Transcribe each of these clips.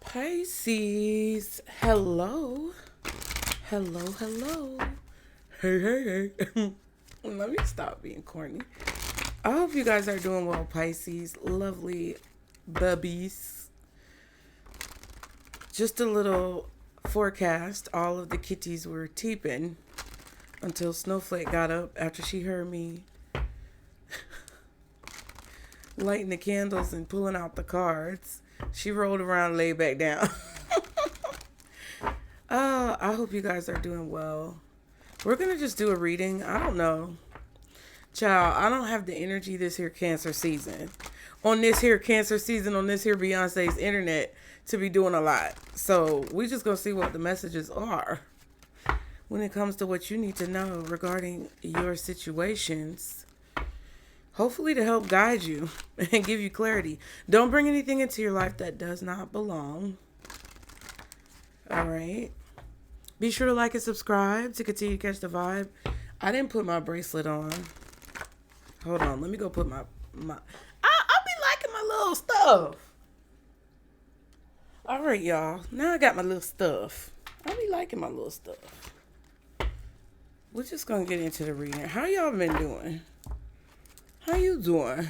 Pisces, hello. Hello, hello. Hey, hey, hey. Let me stop being corny. I hope you guys are doing well, Pisces. Lovely bubbies. Just a little forecast. All of the kitties were teeping until Snowflake got up after she heard me lighting the candles and pulling out the cards. She rolled around and laid back down. I hope you guys are doing well. We're going to just do a reading. I don't know. Child, I don't have the energy this here Cancer season. On this here Cancer season, on this here Beyonce's internet, to be doing a lot. So we just going to see what the messages are when it comes to what you need to know regarding your situations. Hopefully to help guide you and give you clarity. Don't bring anything into your life that does not belong. All right. Be sure to like and subscribe to continue to catch the vibe. I didn't put my bracelet on. Hold on. Let me go put my... I'll be liking my little stuff. All right, y'all. Now I got my little stuff. I'll be liking my little stuff. We're just going to get into the reading. How y'all been doing? How you doing?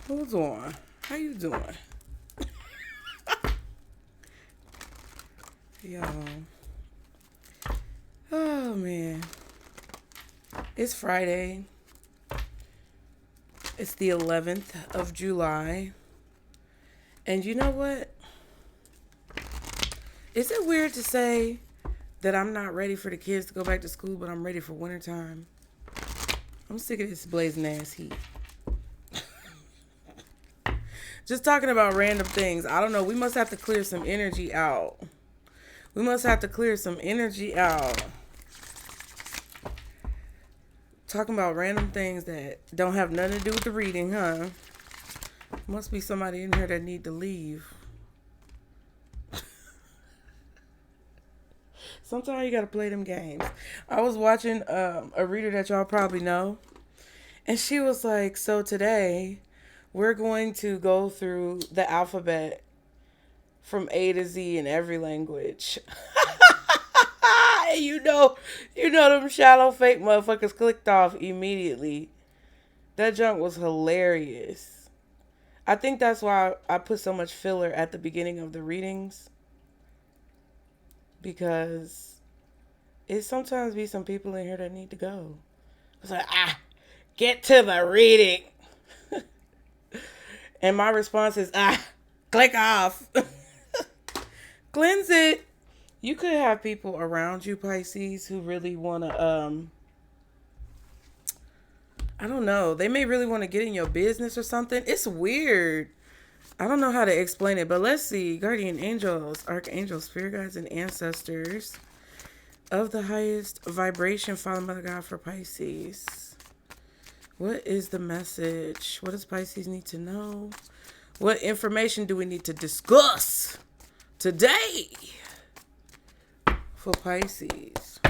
Hold on. How you doing? Y'all. Oh, man. It's Friday. It's the 11th of July. And you know what? Is it weird to say that I'm not ready for the kids to go back to school, but I'm ready for wintertime? I'm sick of this blazing ass heat. Just talking about random things. I don't know. We must have to clear some energy out. We must have to clear some energy out. Talking about random things that don't have nothing to do with the reading, huh? Must be somebody in here that need to leave. Sometimes you gotta play them games. I was watching a reader that y'all probably know. And she was like, so today we're going to go through the alphabet from A to Z in every language. you know them shallow fake motherfuckers clicked off immediately. That junk was hilarious. I think that's why I put so much filler at the beginning of the readings. Because it sometimes be some people in here that need to go. It's like, get to the reading. And my response is, click off. Cleanse it. You could have people around you, Pisces, who really want to, I don't know. They may really want to get in your business or something. It's weird. I don't know how to explain it, but let's see. Guardian angels, archangels, spirit guides, and ancestors of the highest vibration, Father, Mother, God for Pisces. What is the message? What does Pisces need to know? What information do we need to discuss today for Pisces?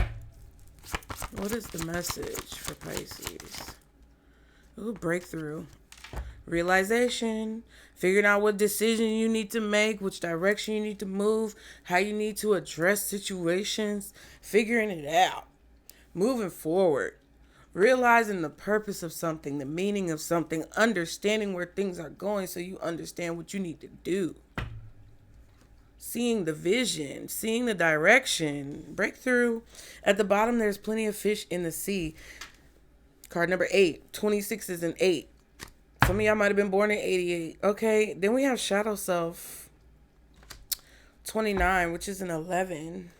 What is the message for Pisces? Ooh, breakthrough. Realization. Figuring out what decision you need to make, which direction you need to move, how you need to address situations. Figuring it out. Moving forward. Realizing the purpose of something, the meaning of something, understanding where things are going so you understand what you need to do. Seeing the vision, seeing the direction, breakthrough. At the bottom, there's plenty of fish in the sea. Card number 8, 26 is an 8. Some of y'all might have been born in 88. Okay, then we have shadow self, 29, which is an 11.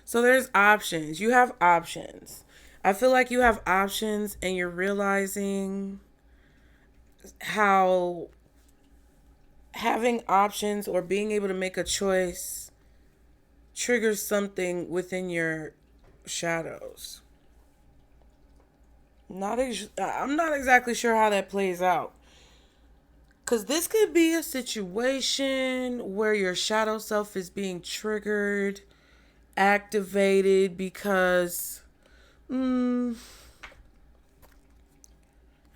So there's options. You have options. I feel like you have options and you're realizing how having options or being able to make a choice triggers something within your shadows. I'm not exactly sure how that plays out. Because this could be a situation where your shadow self is being triggered, activated because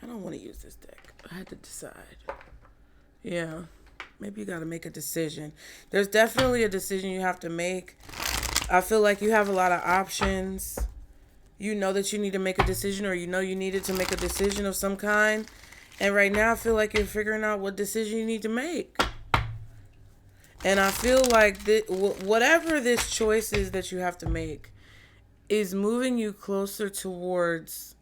I don't want to use this deck. I had to decide. Yeah. Maybe you got to make a decision. There's definitely a decision you have to make. I feel like you have a lot of options. You know that you need to make a decision, or you know you needed to make a decision of some kind. And right now I feel like you're figuring out what decision you need to make. And I feel like whatever this choice is that you have to make is moving you closer towards,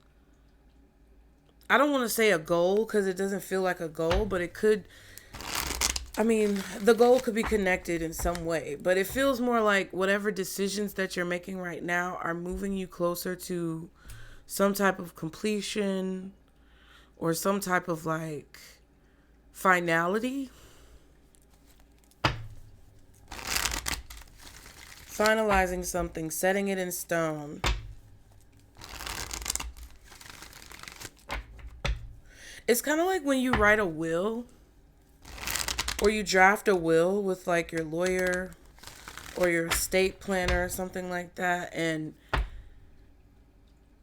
I don't want to say a goal because it doesn't feel like a goal, but it could, I mean, the goal could be connected in some way, but it feels more like whatever decisions that you're making right now are moving you closer to some type of completion or some type of like finality. Finalizing something, setting it in stone. It's kind of like when you write a will or you draft a will with like your lawyer or your estate planner or something like that, and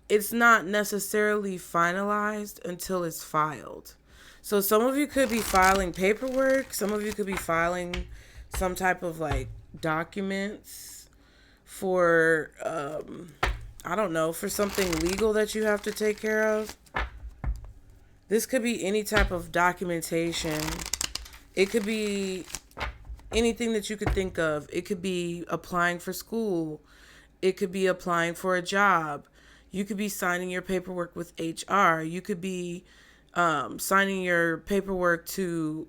it's not necessarily finalized until it's filed. So some of you could be filing paperwork, some of you could be filing some type of like documents for I don't know, for something legal that you have to take care of. This could be any type of documentation. It could be anything that you could think of. It could be applying for school. It could be applying for a job. You could be signing your paperwork with HR. You could be signing your paperwork to,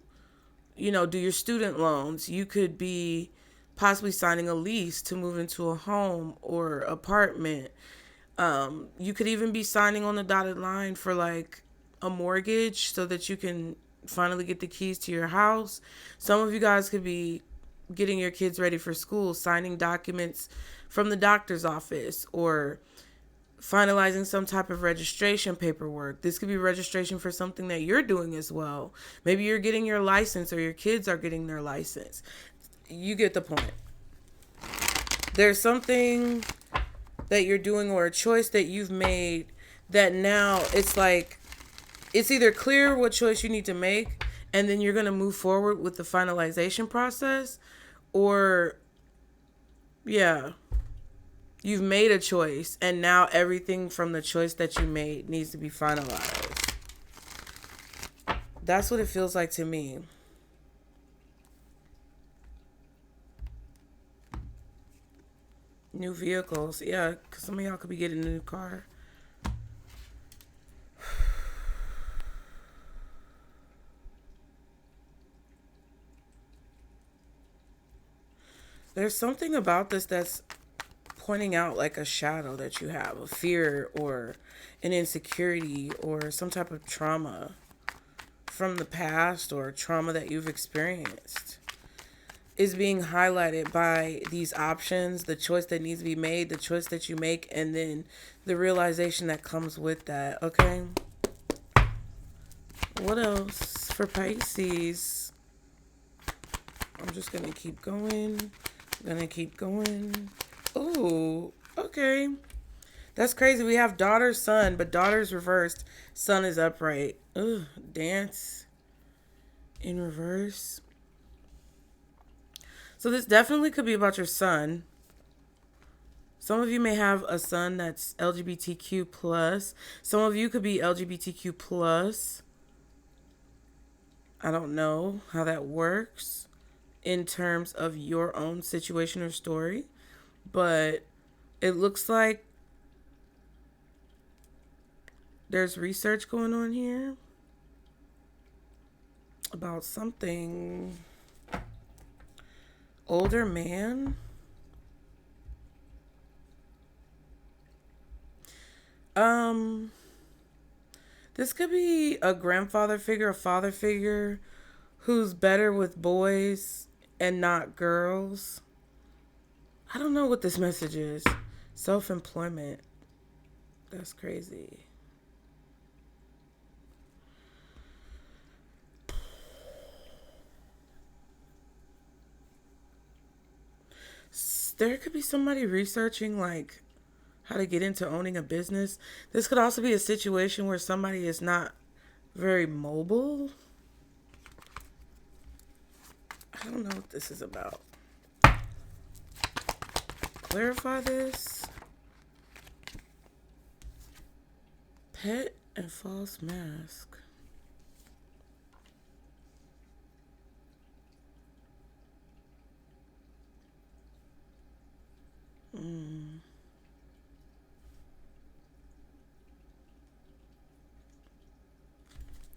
you know, do your student loans. You could be possibly signing a lease to move into a home or apartment. You could even be signing on the dotted line for like a mortgage so that you can finally get the keys to your house. Some of you guys could be getting your kids ready for school, signing documents from the doctor's office, or finalizing some type of registration paperwork. This could be registration for something that you're doing as well. Maybe you're getting your license or your kids are getting their license. You get the point. There's something that you're doing or a choice that you've made that now it's like, it's either clear what choice you need to make and then you're going to move forward with the finalization process, or yeah, you've made a choice and now everything from the choice that you made needs to be finalized. That's what it feels like to me. New vehicles. Yeah, because some of y'all could be getting a new car. There's something about this that's pointing out like a shadow that you have, a fear or an insecurity or some type of trauma from the past or trauma that you've experienced is being highlighted by these options, the choice that needs to be made, the choice that you make, and then the realization that comes with that, okay? What else for Pisces? I'm just going to keep going. Oh, okay. That's crazy. We have daughter, sun, but daughter's reversed. Sun is upright. Ugh, dance in reverse. So this definitely could be about your son. Some of you may have a son that's LGBTQ plus. Some of you could be LGBTQ plus. I don't know how that works in terms of your own situation or story, but it looks like there's research going on here about something. Older man. This could be a grandfather figure, a father figure who's better with boys and not girls. I don't know what this message is. Self-employment. That's crazy. There could be somebody researching like how to get into owning a business. This could also be a situation where somebody is not very mobile. I don't know what this is about. Clarify this. Pet and false mask.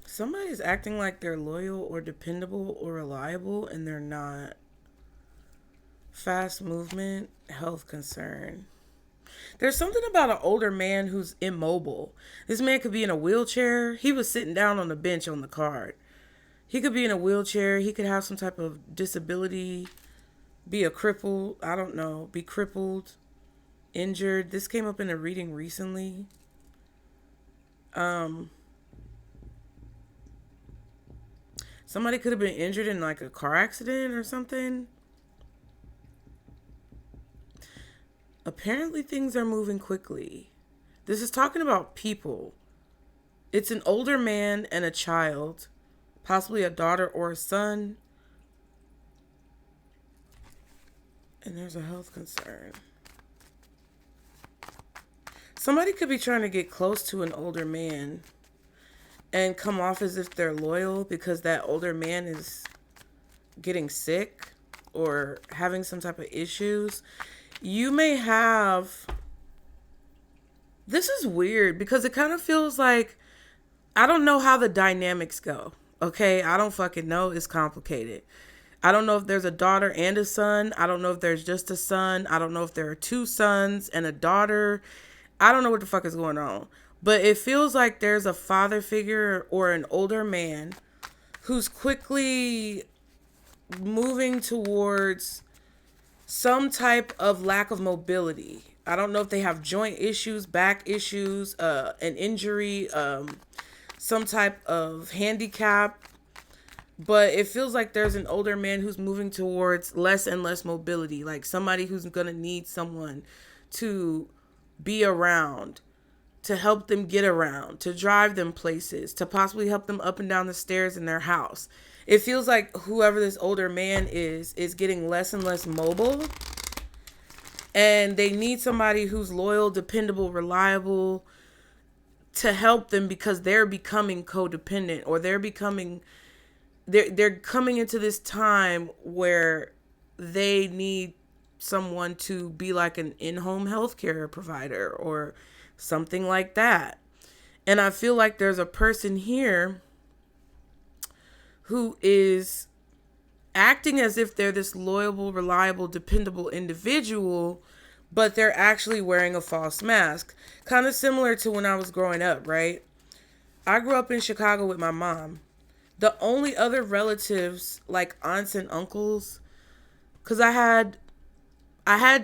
Somebody's acting like they're loyal or dependable or reliable, and they're not. Fast movement, health concern. There's something about an older man who's immobile. This man could be in a wheelchair. He was sitting down on the bench on the card. He could be in a wheelchair. He could have some type of disability, be a cripple. I don't know. Be crippled, injured. This came up in a reading recently. Somebody could have been injured in like a car accident or something. Apparently things are moving quickly. This is talking about people. It's an older man and a child, possibly a daughter or a son. And there's a health concern. Somebody could be trying to get close to an older man and come off as if they're loyal because that older man is getting sick or having some type of issues. You may have... This is weird because it kind of feels like... I don't know how the dynamics go. Okay? I don't fucking know. It's complicated. I don't know if there's a daughter and a son. I don't know if there's just a son. I don't know if there are two sons and a daughter. I don't know what the fuck is going on. But it feels like there's a father figure or an older man who's quickly moving towards some type of lack of mobility. I don't know if they have joint issues, back issues, an injury, some type of handicap. But it feels like there's an older man who's moving towards less and less mobility. Like somebody who's going to need someone to be around, to help them get around, to drive them places, to possibly help them up and down the stairs in their house. It feels like whoever this older man is getting less and less mobile. And they need somebody who's loyal, dependable, reliable to help them because they're becoming codependent or they're coming into this time where they need someone to be like an in-home healthcare provider or something like that. And I feel like there's a person here who is acting as if they're this loyal, reliable, dependable individual, but they're actually wearing a false mask. Kind of similar to when I was growing up, right? I grew up in Chicago with my mom. The only other relatives, like aunts and uncles, because I had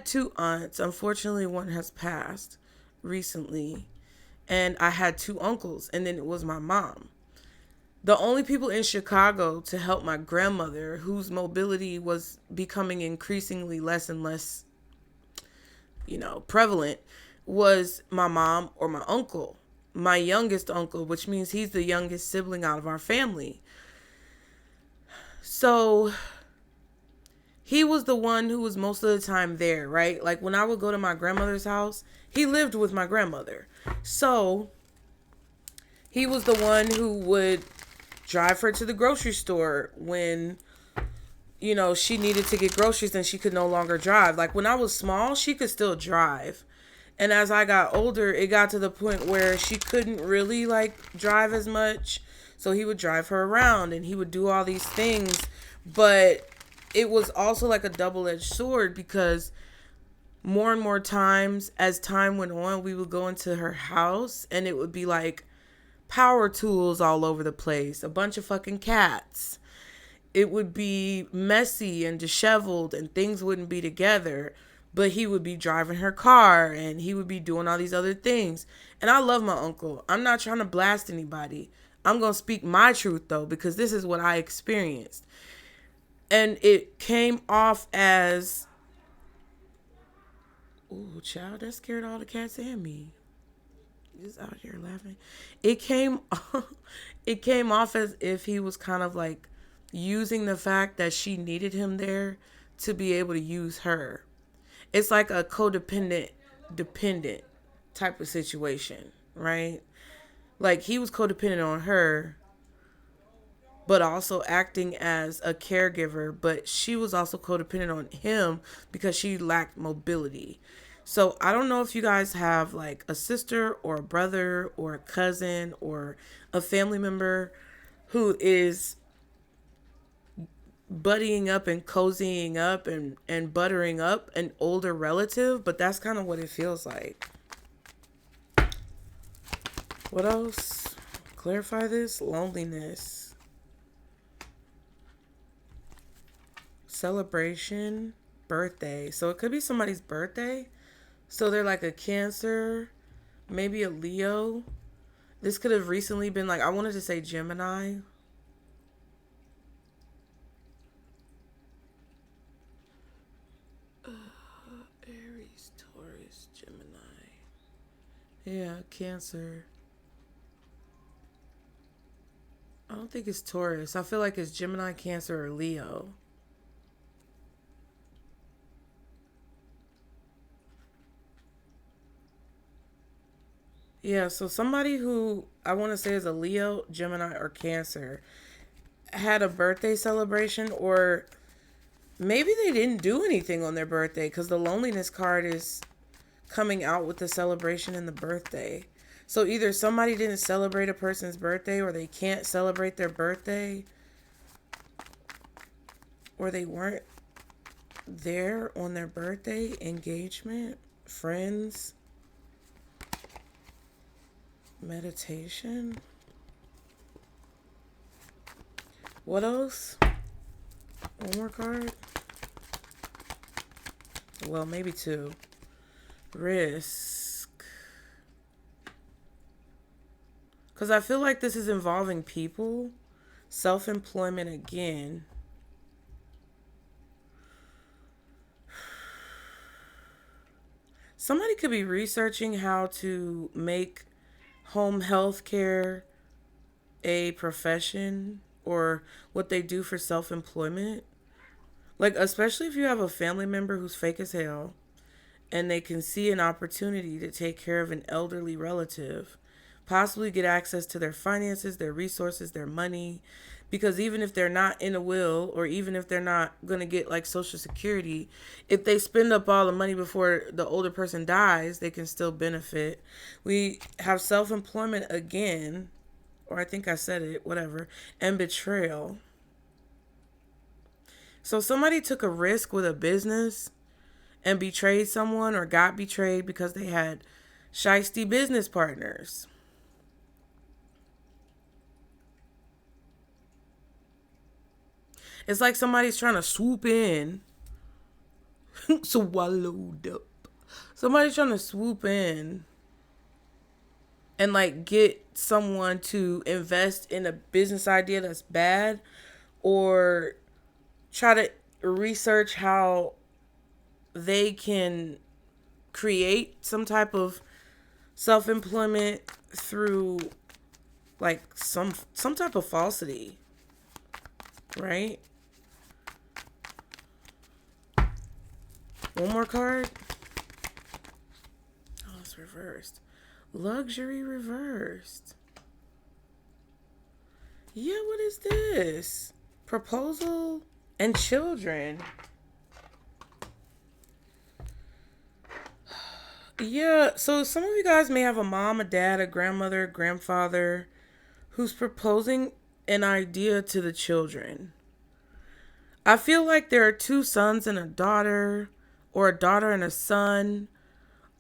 two aunts. Unfortunately, one has passed recently. And I had two uncles, and then it was my mom. The only people in Chicago to help my grandmother, whose mobility was becoming increasingly less and less, prevalent, was my mom or my uncle. My youngest uncle, which means he's the youngest sibling out of our family. So he was the one who was most of the time there, right? Like when I would go to my grandmother's house, he lived with my grandmother. So he was the one who would drive her to the grocery store when, she needed to get groceries and she could no longer drive. Like when I was small, she could still drive. And as I got older, it got to the point where she couldn't really drive as much. So he would drive her around and he would do all these things. But it was also like a double-edged sword because more and more times as time went on, we would go into her house and it would be like power tools all over the place, a bunch of fucking cats. It would be messy and disheveled and things wouldn't be together. But he would be driving her car and he would be doing all these other things. And I love my uncle. I'm not trying to blast anybody. I'm going to speak my truth though, because this is what I experienced. And it came off as, ooh, child, that scared all the cats and me. Just out here laughing. It came it came off as if he was kind of like using the fact that she needed him there to be able to use her. It's like a codependent dependent type of situation, right? Like he was codependent on her, but also acting as a caregiver, but she was also codependent on him because she lacked mobility. So I don't know if you guys have like a sister or a brother or a cousin or a family member who is buddying up and cozying up and buttering up an older relative, but that's kind of what it feels like. What else? Clarify this. Loneliness. Celebration. Birthday. So it could be somebody's birthday. So they're like a Cancer, maybe a Leo. This could have recently been like, I wanted to say Gemini. Aries, Taurus, Gemini. Yeah, Cancer. I don't think it's Taurus. I feel like it's Gemini, Cancer, or Leo. Yeah, so somebody who I want to say is a Leo, Gemini, or Cancer had a birthday celebration, or maybe they didn't do anything on their birthday because the loneliness card is coming out with the celebration and the birthday. So either somebody didn't celebrate a person's birthday, or they can't celebrate their birthday, or they weren't there on their birthday. Engagement, friends, meditation. What else? One more card. Well, maybe two. Risk. Because I feel like this is involving people. Self-employment again. Somebody could be researching how to make home health care a profession, or what they do for self-employment. Like, especially if you have a family member who's fake as hell and they can see an opportunity to take care of an elderly relative, possibly get access to their finances, their resources, their money. Because even if they're not in a will, or even if they're not going to get like Social Security, if they spend up all the money before the older person dies, they can still benefit. We have self-employment again, or I think I said it, whatever, and betrayal. So somebody took a risk with a business and betrayed someone, or got betrayed because they had shisty business partners. It's like somebody's trying to swoop in. Swallowed up. Somebody's trying to swoop in and like get someone to invest in a business idea that's bad, or try to research how they can create some type of self-employment through like some type of falsity, right? One more card. Oh, it's reversed. Luxury reversed. Yeah, what is this? Proposal and children. Yeah, so some of you guys may have a mom, a dad, a grandmother, a grandfather who's proposing an idea to the children. I feel like there are two sons and a daughter, or a daughter and a son,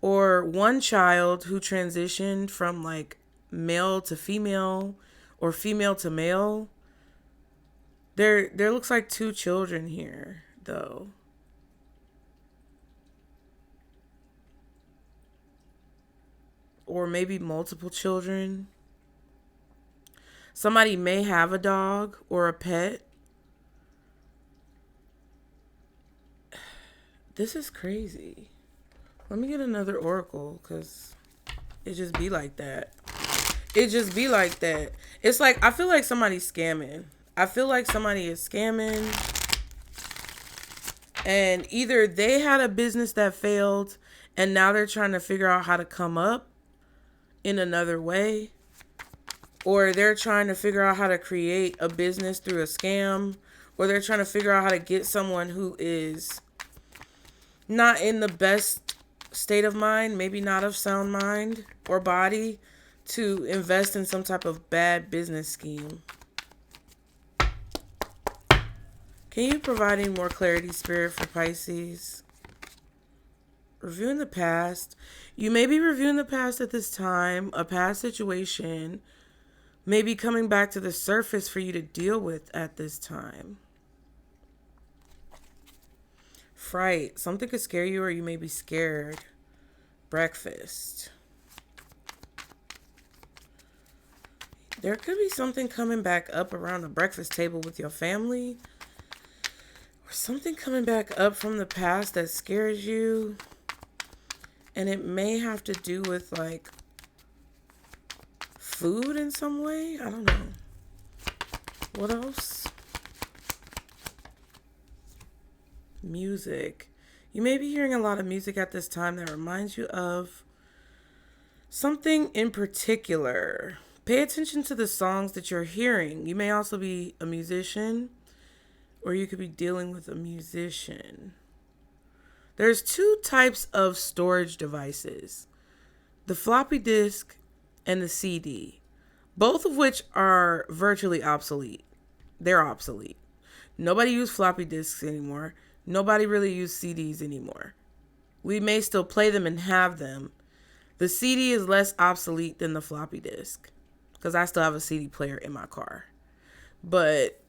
or one child who transitioned from like male to female or female to male. There looks like two children here, though. Or maybe multiple children. Somebody may have a dog or a pet. This is crazy. Let me get another oracle, because It just be like that. It just be like that. It's like, I feel like somebody's scamming. I feel like somebody is scamming. And either they had a business that failed and now they're trying to figure out how to come up in another way. Or they're trying to figure out how to create a business through a scam. Or they're trying to figure out how to get someone who is not in the best state of mind, maybe not of sound mind or body, to invest in some type of bad business scheme. Can you provide any more clarity, Spirit, for Pisces? Reviewing the past. You may be reviewing the past at this time. A past situation may be coming back to the surface for you to deal with at this time. Fright. Something could scare you or you may be scared. Breakfast. There could be something coming back up around the breakfast table with your family. Or something coming back up from the past that scares you. And it may have to do with like food in some way. I don't know. What else? Music. You may be hearing a lot of music at this time that reminds you of something in particular. Pay attention to the songs that you're hearing. You may also be a musician, or you could be dealing with a musician. There's two types of storage devices. The floppy disk and the CD. Both of which are virtually obsolete. They're obsolete. Nobody uses floppy disks anymore. Nobody really uses CDs anymore. We may still play them and have them. The CD is less obsolete than the floppy disk. Because I still have a CD player in my car. But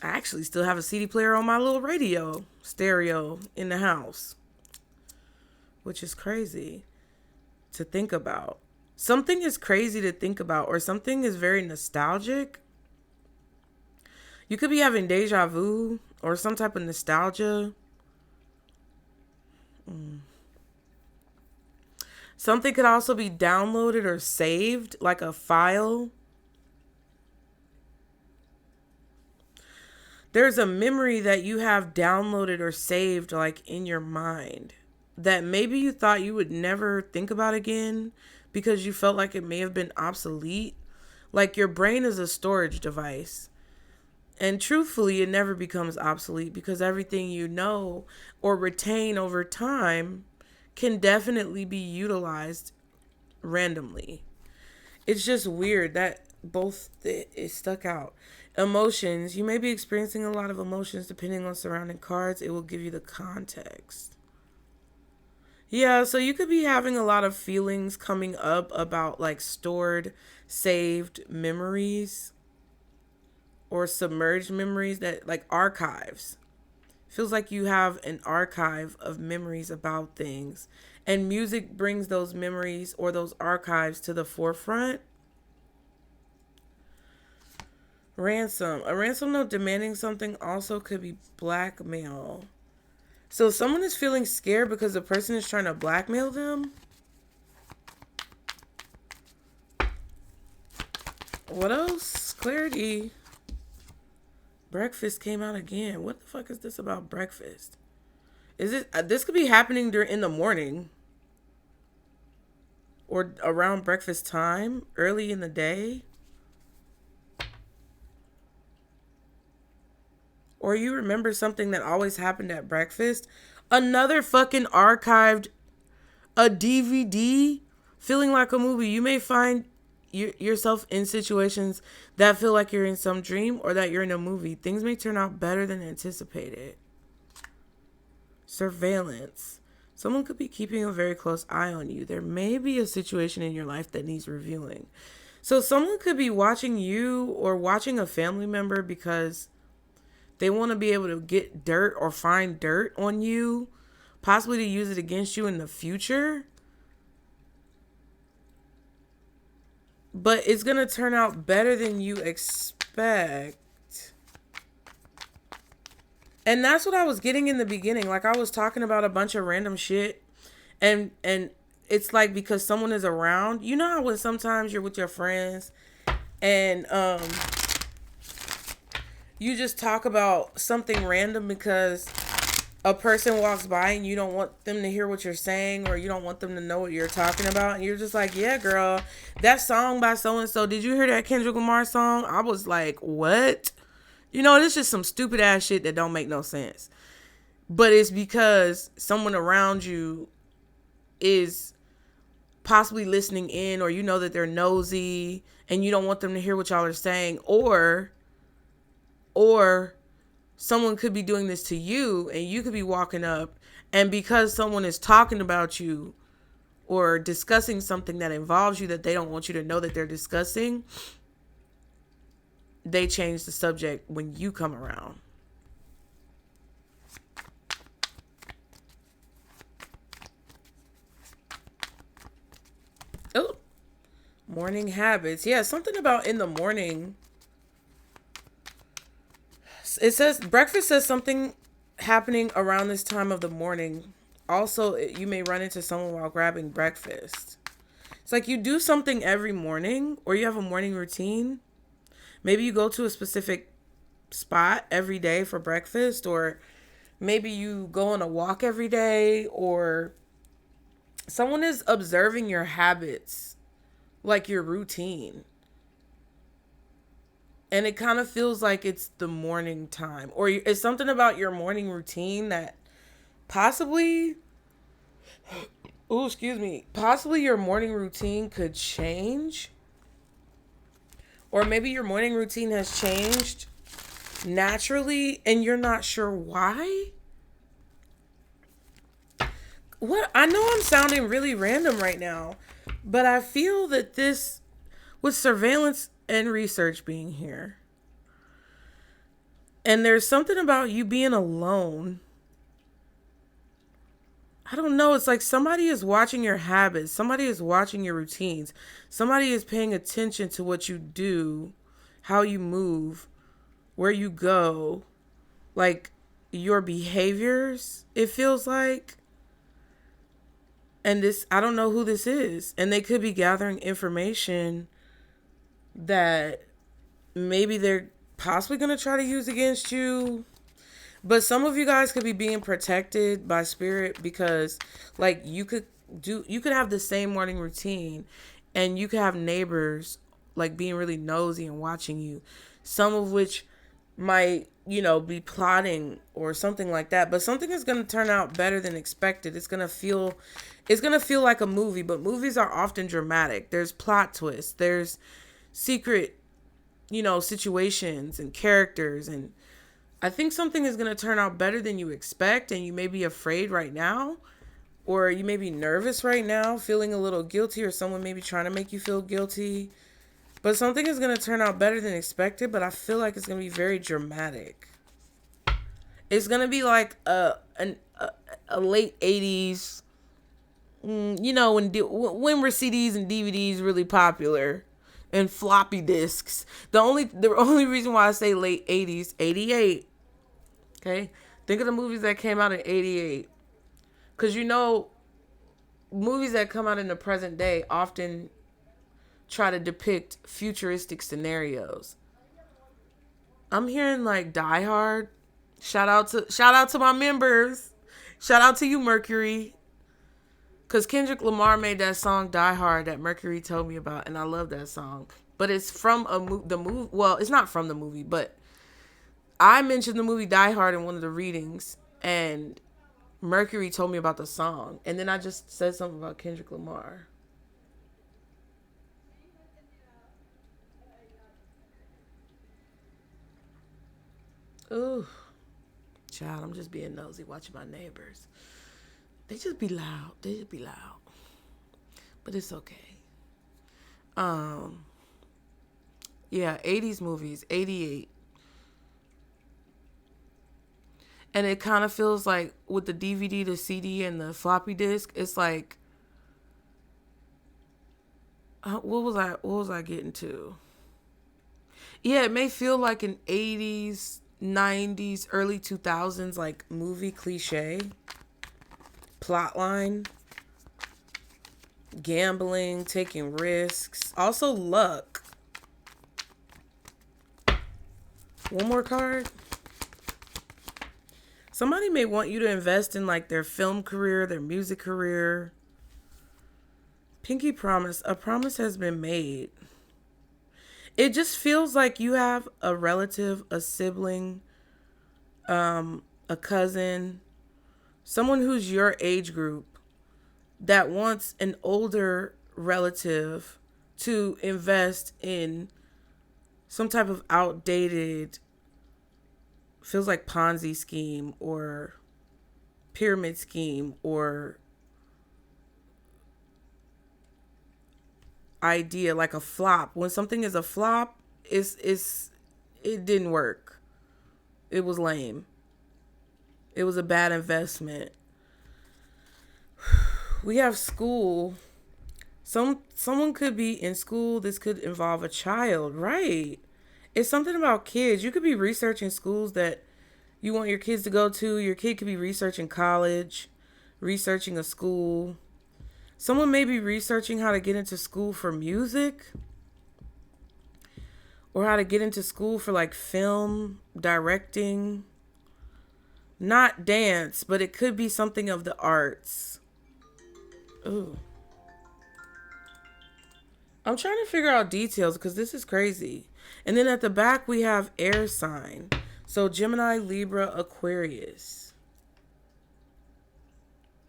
I actually still have a CD player on my little radio stereo in the house. Which is crazy to think about. Something is crazy to think about, or something is very nostalgic. You could be having deja vu or some type of nostalgia. Something could also be downloaded or saved, like a file. There's a memory that you have downloaded or saved, like in your mind, that maybe you thought you would never think about again because you felt like it may have been obsolete. Like your brain is a storage device. And truthfully, it never becomes obsolete because everything you know or retain over time can definitely be utilized randomly. It's just weird that both it stuck out. Emotions. You may be experiencing a lot of emotions depending on surrounding cards. It will give you the context. Yeah, so you could be having a lot of feelings coming up about like stored, saved memories or submerged memories, that like archives. Feels like you have an archive of memories about things, and music brings those memories or those archives to the forefront. Ransom. A ransom note demanding something also could be blackmail. So someone is feeling scared because the person is trying to blackmail them. What else? Clarity. Breakfast came out again. What the fuck is this about breakfast? Is it this could be happening in the morning or around breakfast time, early in the day? Or you remember something that always happened at breakfast? Another fucking archived a DVD feeling like a movie. You may find yourself in situations that feel like you're in some dream or that you're in a movie. Things may turn out better than anticipated. Surveillance. Someone could be keeping a very close eye on you. There may be a situation in your life that needs reviewing. So someone could be watching you or watching a family member because they want to be able to get dirt or find dirt on you, possibly to use it against you in the future. But it's going to turn out better than you expect. And that's what I was getting in the beginning. Like I was talking about a bunch of random shit. And it's like because someone is around. You know how when sometimes you're with your friends and you just talk about something random because a person walks by and you don't want them to hear what you're saying, or you don't want them to know what you're talking about, and you're just like, yeah, girl, that song by so and so, did you hear that Kendrick Lamar song? I was like, what? You know, it's just some stupid ass shit that don't make no sense. But it's because someone around you is possibly listening in, or you know that they're nosy and you don't want them to hear what y'all are saying, or someone could be doing this to you and you could be walking up, and because someone is talking about you or discussing something that involves you that they don't want you to know that they're discussing, they change the subject when you come around. Oh, morning habits. Yeah, something about in the morning. It says breakfast says something happening around this time of the morning. Also, you may run into someone while grabbing breakfast. It's like you do something every morning, or you have a morning routine. Maybe you go to a specific spot every day for breakfast, or maybe you go on a walk every day, or someone is observing your habits, like your routine. And it kind of feels like it's the morning time, or it's something about your morning routine that possibly, possibly your morning routine could change. Or maybe your morning routine has changed naturally and you're not sure why. What? I know I'm sounding really random right now, but I feel that this, with surveillance and research being here, and there's something about you being alone. I don't know. It's like somebody is watching your habits. Somebody is watching your routines. Somebody is paying attention to what you do, how you move, where you go, like your behaviors, it feels like. And this, I don't know who this is. And they could be gathering information that maybe they're possibly going to try to use against you. But some of you guys could be being protected by spirit, because like you could have the same morning routine and you could have neighbors like being really nosy and watching you, some of which might, be plotting or something like that. But something is going to turn out better than expected. It's going to feel like a movie, but movies are often dramatic. There's plot twists, there's secret, situations and characters, and I think something is going to turn out better than you expect, and you may be afraid right now, or you may be nervous right now, feeling a little guilty, or someone may be trying to make you feel guilty. But something is going to turn out better than expected, but I feel like it's going to be very dramatic. It's going to be like a late 80s, when were CDs and DVDs really popular, and floppy disks. The only reason why I say late 80s, 88. Okay, think of the movies that came out in 88. Because movies that come out in the present day often try to depict futuristic scenarios. I'm hearing like Die Hard. Shout out to my members. Shout out to you, Mercury. Because Kendrick Lamar made that song Die Hard that Mercury told me about, and I love that song. But it's from the movie. Well, it's not from the movie, but I mentioned the movie Die Hard in one of the readings, and Mercury told me about the song, and then I just said something about Kendrick Lamar. Ooh, child, I'm just being nosy watching my neighbors. They just be loud. But it's okay. Yeah, 80s movies, 88. And it kind of feels like with the DVD, the CD, and the floppy disk, it's like, what was I getting to? Yeah, it may feel like an 80s, 90s, early 2000s, like movie cliche, plot line. gambling, taking risks. Also luck. One more card. Somebody may want you to invest in like their film career, their music career. Pinky promise. A promise has been made. It just feels like you have a relative, a sibling, a cousin, someone who's your age group that wants an older relative to invest in some type of outdated, feels like Ponzi scheme or pyramid scheme or idea, like a flop. When something is a flop, it didn't work. It was lame. It was a bad investment. We have school. Someone could be in school. This could involve a child, right? It's something about kids. You could be researching schools that you want your kids to go to. Your kid could be researching college, researching a school. Someone may be researching how to get into school for music or how to get into school for like film, directing. Not dance, but it could be something of the arts. Ooh. I'm trying to figure out details because this is crazy. And then at the back, we have air sign. So Gemini, Libra, Aquarius.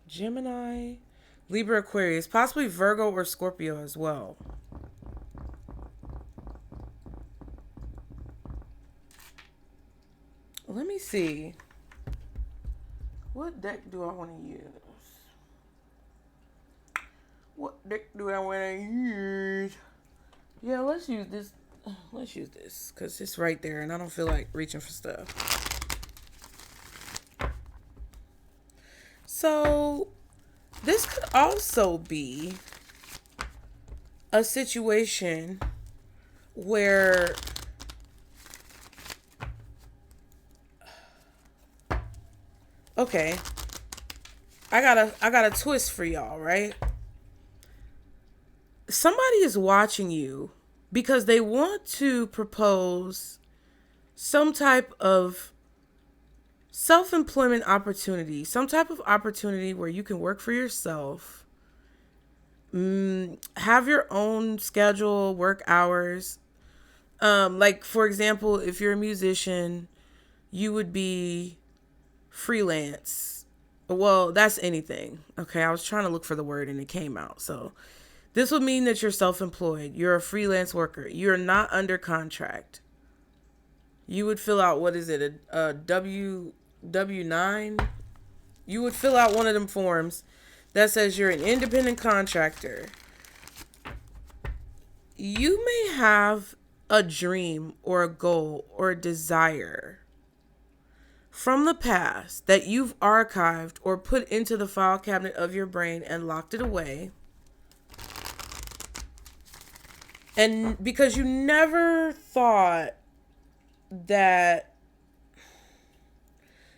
Gemini, Libra, Aquarius. Possibly Virgo or Scorpio as well. Let me see. What deck do I want to use? What deck do I want to use? Yeah, let's use this. Let's use this because it's right there and I don't feel like reaching for stuff. So this could also be a situation where okay, I got a twist for y'all, right? Somebody is watching you because they want to propose some type of self-employment opportunity, some type of opportunity where you can work for yourself, have your own schedule, work hours. Like, for example, if you're a musician, you would be freelance. Well, that's anything. Okay, I was trying to look for the word and it came out. So this would mean that you're self-employed. You're a freelance worker. You're not under contract. You would fill out, what is it, a W-9? You would fill out one of them forms that says you're an independent contractor. You may have a dream or a goal or a desire from the past that you've archived or put into the file cabinet of your brain and locked it away. And because you never thought that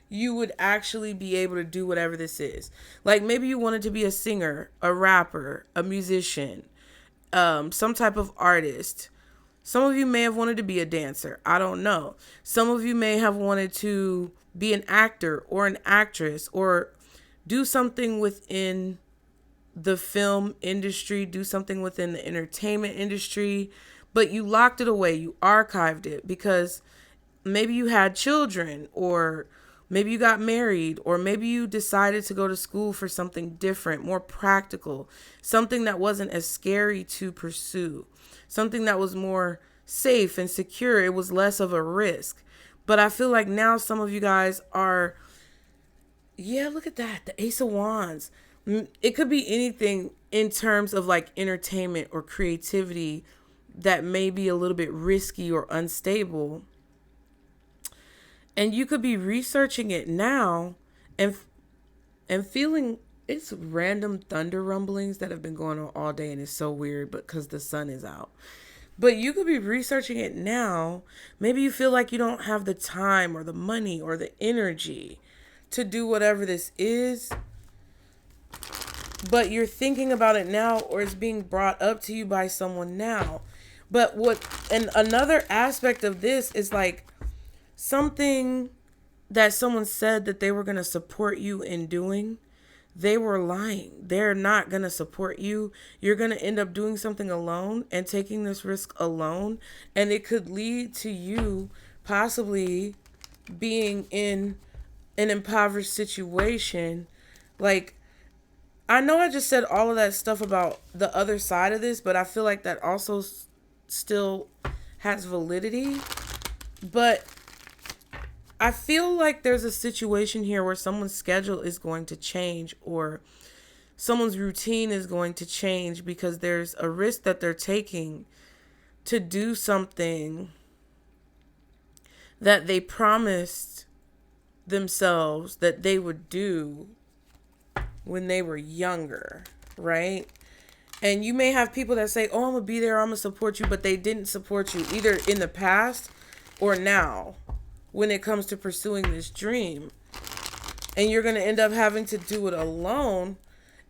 you would actually be able to do whatever this is. Like maybe you wanted to be a singer, a rapper, a musician, some type of artist. Some of you may have wanted to be a dancer. I don't know. Some of you may have wanted to be an actor or an actress or do something within the film industry, do something within the entertainment industry, but you locked it away. You archived it because maybe you had children or maybe you got married or maybe you decided to go to school for something different, more practical, something that wasn't as scary to pursue, something that was more safe and secure. It was less of a risk. But I feel like now some of you guys are, yeah, look at that. The Ace of Wands. It could be anything in terms of like entertainment or creativity that may be a little bit risky or unstable. And you could be researching it now and feeling it's random thunder rumblings that have been going on all day. And it's so weird because the sun is out. But you could be researching it now. Maybe you feel like you don't have the time or the money or the energy to do whatever this is. but you're thinking about it now, or it's being brought up to you by someone now. But and another aspect of this is like something that someone said that they were going to support you in doing. They were lying. They're not going to support you. You're going to end up doing something alone and taking this risk alone. And it could lead to you possibly being in an impoverished situation. Like, I know I just said all of that stuff about the other side of this, but I feel like that also still has validity. But I feel like there's a situation here where someone's schedule is going to change, or someone's routine is going to change because there's a risk that they're taking to do something that they promised themselves that they would do when they were younger, right? And you may have people that say, oh, I'm going to be there, I'm going to support you, but they didn't support you either in the past or now when it comes to pursuing this dream. And you're going to end up having to do it alone.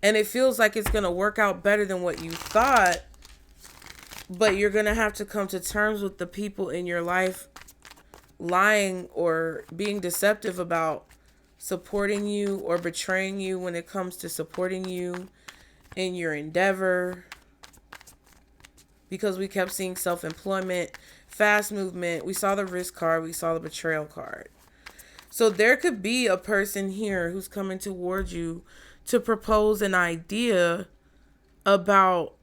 And it feels like it's going to work out better than what you thought. But you're going to have to come to terms with the people in your life lying or being deceptive about supporting you or betraying you when it comes to supporting you in your endeavor. Because we kept seeing self-employment, fast movement. We saw the risk card. We saw the betrayal card. So there could be a person here who's coming towards you to propose an idea about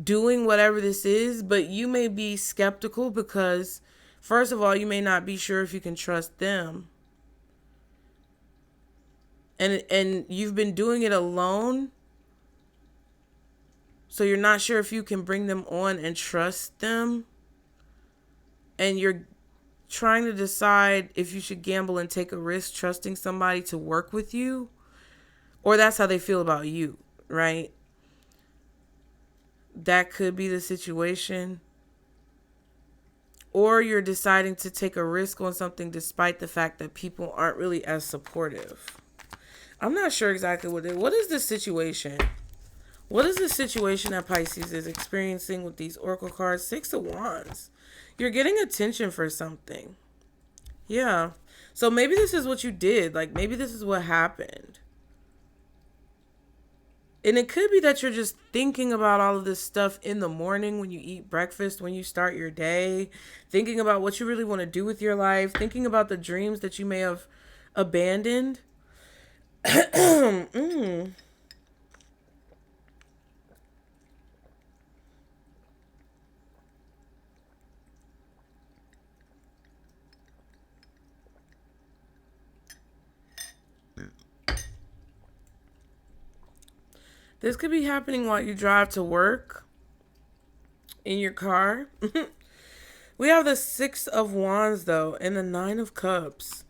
doing whatever this is, but you may be skeptical because, first of all, you may not be sure if you can trust them. And you've been doing it alone, so you're not sure if you can bring them on and trust them. And you're trying to decide if you should gamble and take a risk trusting somebody to work with you, or that's how they feel about you, right? That could be the situation. Or you're deciding to take a risk on something despite the fact that people aren't really as supportive. I'm not sure exactly what is the situation? What is the situation that Pisces is experiencing with these oracle cards? 6 of Wands. You're getting attention for something. Yeah. So maybe this is what you did. Like, maybe this is what happened. And it could be that you're just thinking about all of this stuff in the morning when you eat breakfast, when you start your day, thinking about what you really want to do with your life, thinking about the dreams that you may have abandoned. This could be happening while you drive to work in your car. We have the 6 of Wands, though, and the 9 of Cups.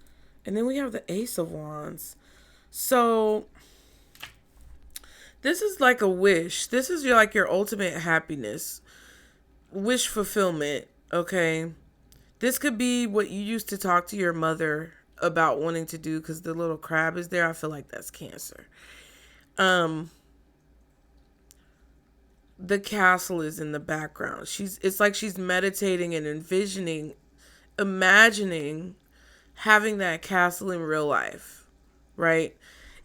And then we have the Ace of Wands. So this is like a wish. This is your ultimate happiness. Wish fulfillment, okay? This could be what you used to talk to your mother about wanting to do, because the little crab is there. I feel like that's Cancer. The castle is in the background. It's like she's meditating and imagining having that castle in real life, right?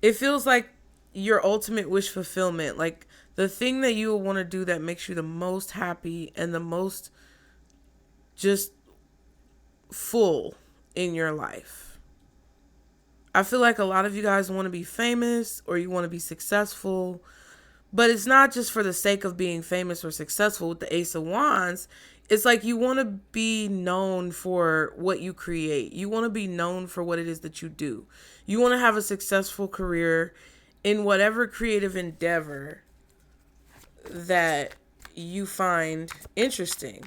It feels like your ultimate wish fulfillment, like the thing that you will want to do that makes you the most happy and the most just full in your life. I feel like a lot of you guys want to be famous or you want to be successful. But it's not just for the sake of being famous or successful. With the Ace of Wands, it's like you want to be known for what you create. You want to be known for what it is that you do. You want to have a successful career in whatever creative endeavor that you find interesting.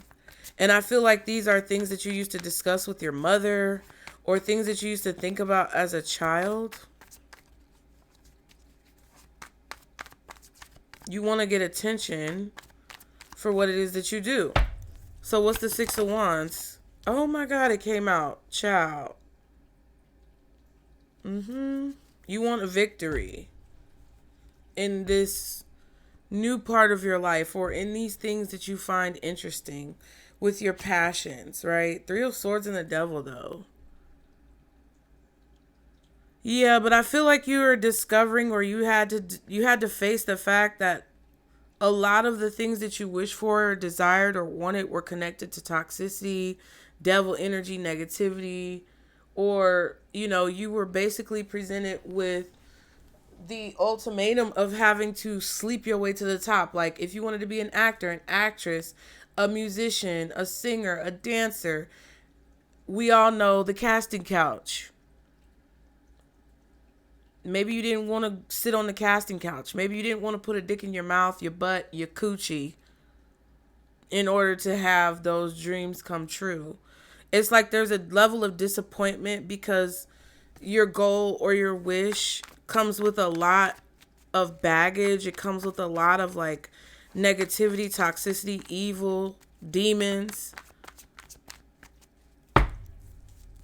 And I feel like these are things that you used to discuss with your mother or things that you used to think about as a child. You want to get attention for what it is that you do. So what's the 6 of Wands? Oh my God, it came out. Child. You want a victory in this new part of your life, or in these things that you find interesting with your passions, right? Three of Swords and the Devil, though. Yeah, but I feel like you were discovering, or you had to face the fact that a lot of the things that you wished for, desired, or wanted were connected to toxicity, devil energy, negativity, or, you were basically presented with the ultimatum of having to sleep your way to the top. Like, if you wanted to be an actor, an actress, a musician, a singer, a dancer, we all know the casting couch. Maybe you didn't want to sit on the casting couch. Maybe you didn't want to put a dick in your mouth, your butt, your coochie, in order to have those dreams come true. It's like there's a level of disappointment because your goal or your wish comes with a lot of baggage. It comes with a lot of like negativity, toxicity, evil, demons.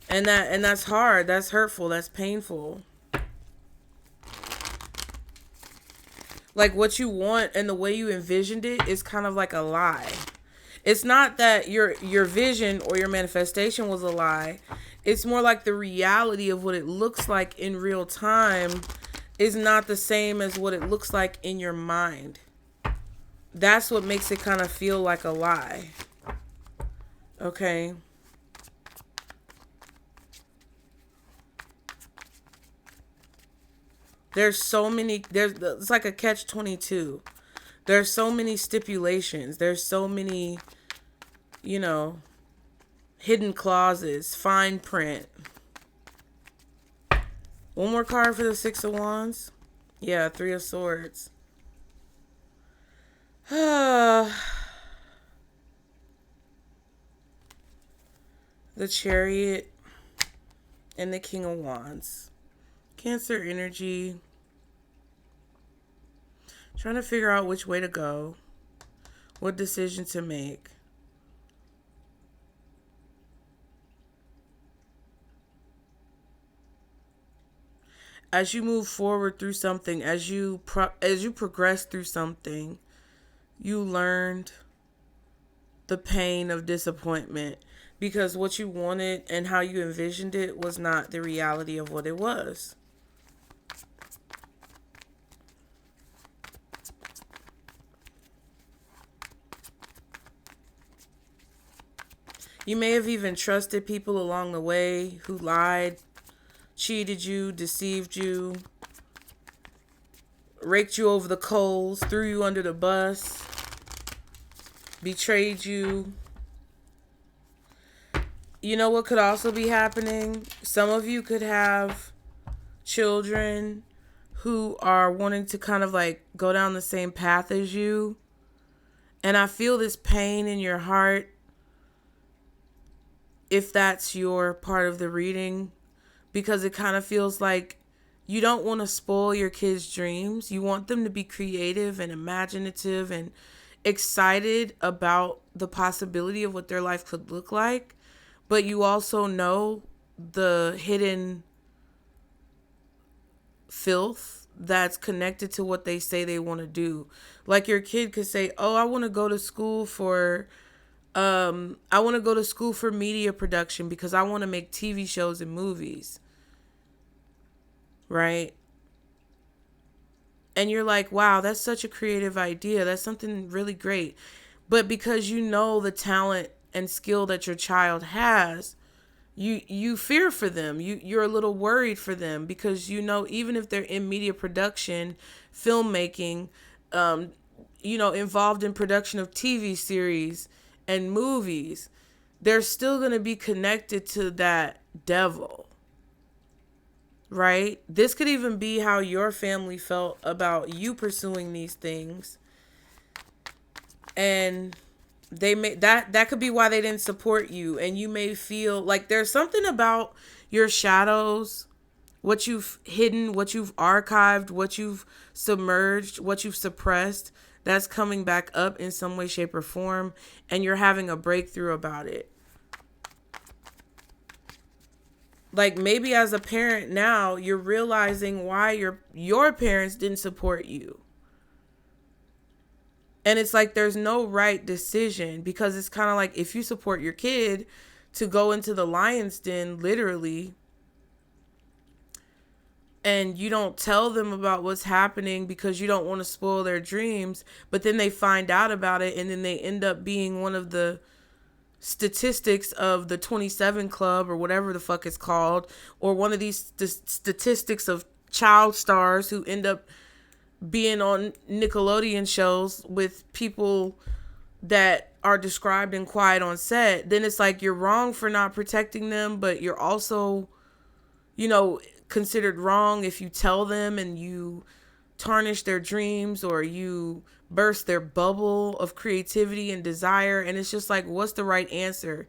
And that's hard. That's hurtful. That's painful. Like, what you want and the way you envisioned it is kind of like a lie. It's not that your vision or your manifestation was a lie. It's more like the reality of what it looks like in real time is not the same as what it looks like in your mind. That's what makes it kind of feel like a lie. Okay. It's like a catch-22. There's so many stipulations. There's so many, hidden clauses, fine print. One more card for the Six of Wands. Yeah, Three of Swords. The Chariot and the King of Wands. Cancer energy. Trying to figure out which way to go. What decision to make. As you move forward through something, as you progress through something, you learned the pain of disappointment because what you wanted and how you envisioned it was not the reality of what it was. You may have even trusted people along the way who lied, cheated you, deceived you, raked you over the coals, threw you under the bus, betrayed you. You know what could also be happening? Some of you could have children who are wanting to kind of like go down the same path as you. And I feel this pain in your heart if that's your part of the reading, because it kind of feels like you don't want to spoil your kids' dreams. You want them to be creative and imaginative and excited about the possibility of what their life could look like. But you also know the hidden filth that's connected to what they say they want to do. Like your kid could say, oh, I want to go to school for media production because I want to make TV shows and movies. Right? And you're like, wow, that's such a creative idea. That's something really great. But because you know the talent and skill that your child has, you fear for them. You're a little worried for them because you know even if they're in media production, filmmaking, involved in production of TV series and movies, they're still going to be connected to that devil. Right? This could even be how your family felt about you pursuing these things. And they may that could be why they didn't support you. And you may feel like there's something about your shadows, what you've hidden, what you've archived, what you've submerged, what you've suppressed, that's coming back up in some way, shape, or form. And you're having a breakthrough about it. Like maybe as a parent now, you're realizing why your parents didn't support you. And it's like there's no right decision, because it's kind of like if you support your kid to go into the lion's den, literally, and you don't tell them about what's happening because you don't want to spoil their dreams, but then they find out about it and then they end up being one of the statistics of the 27 club or whatever the fuck it's called, or one of these statistics of child stars who end up being on Nickelodeon shows with people that are described in Quiet on Set, then it's like you're wrong for not protecting them, but you're also, you know, considered wrong if you tell them and you tarnish their dreams or you burst their bubble of creativity and desire. And it's just like, what's the right answer?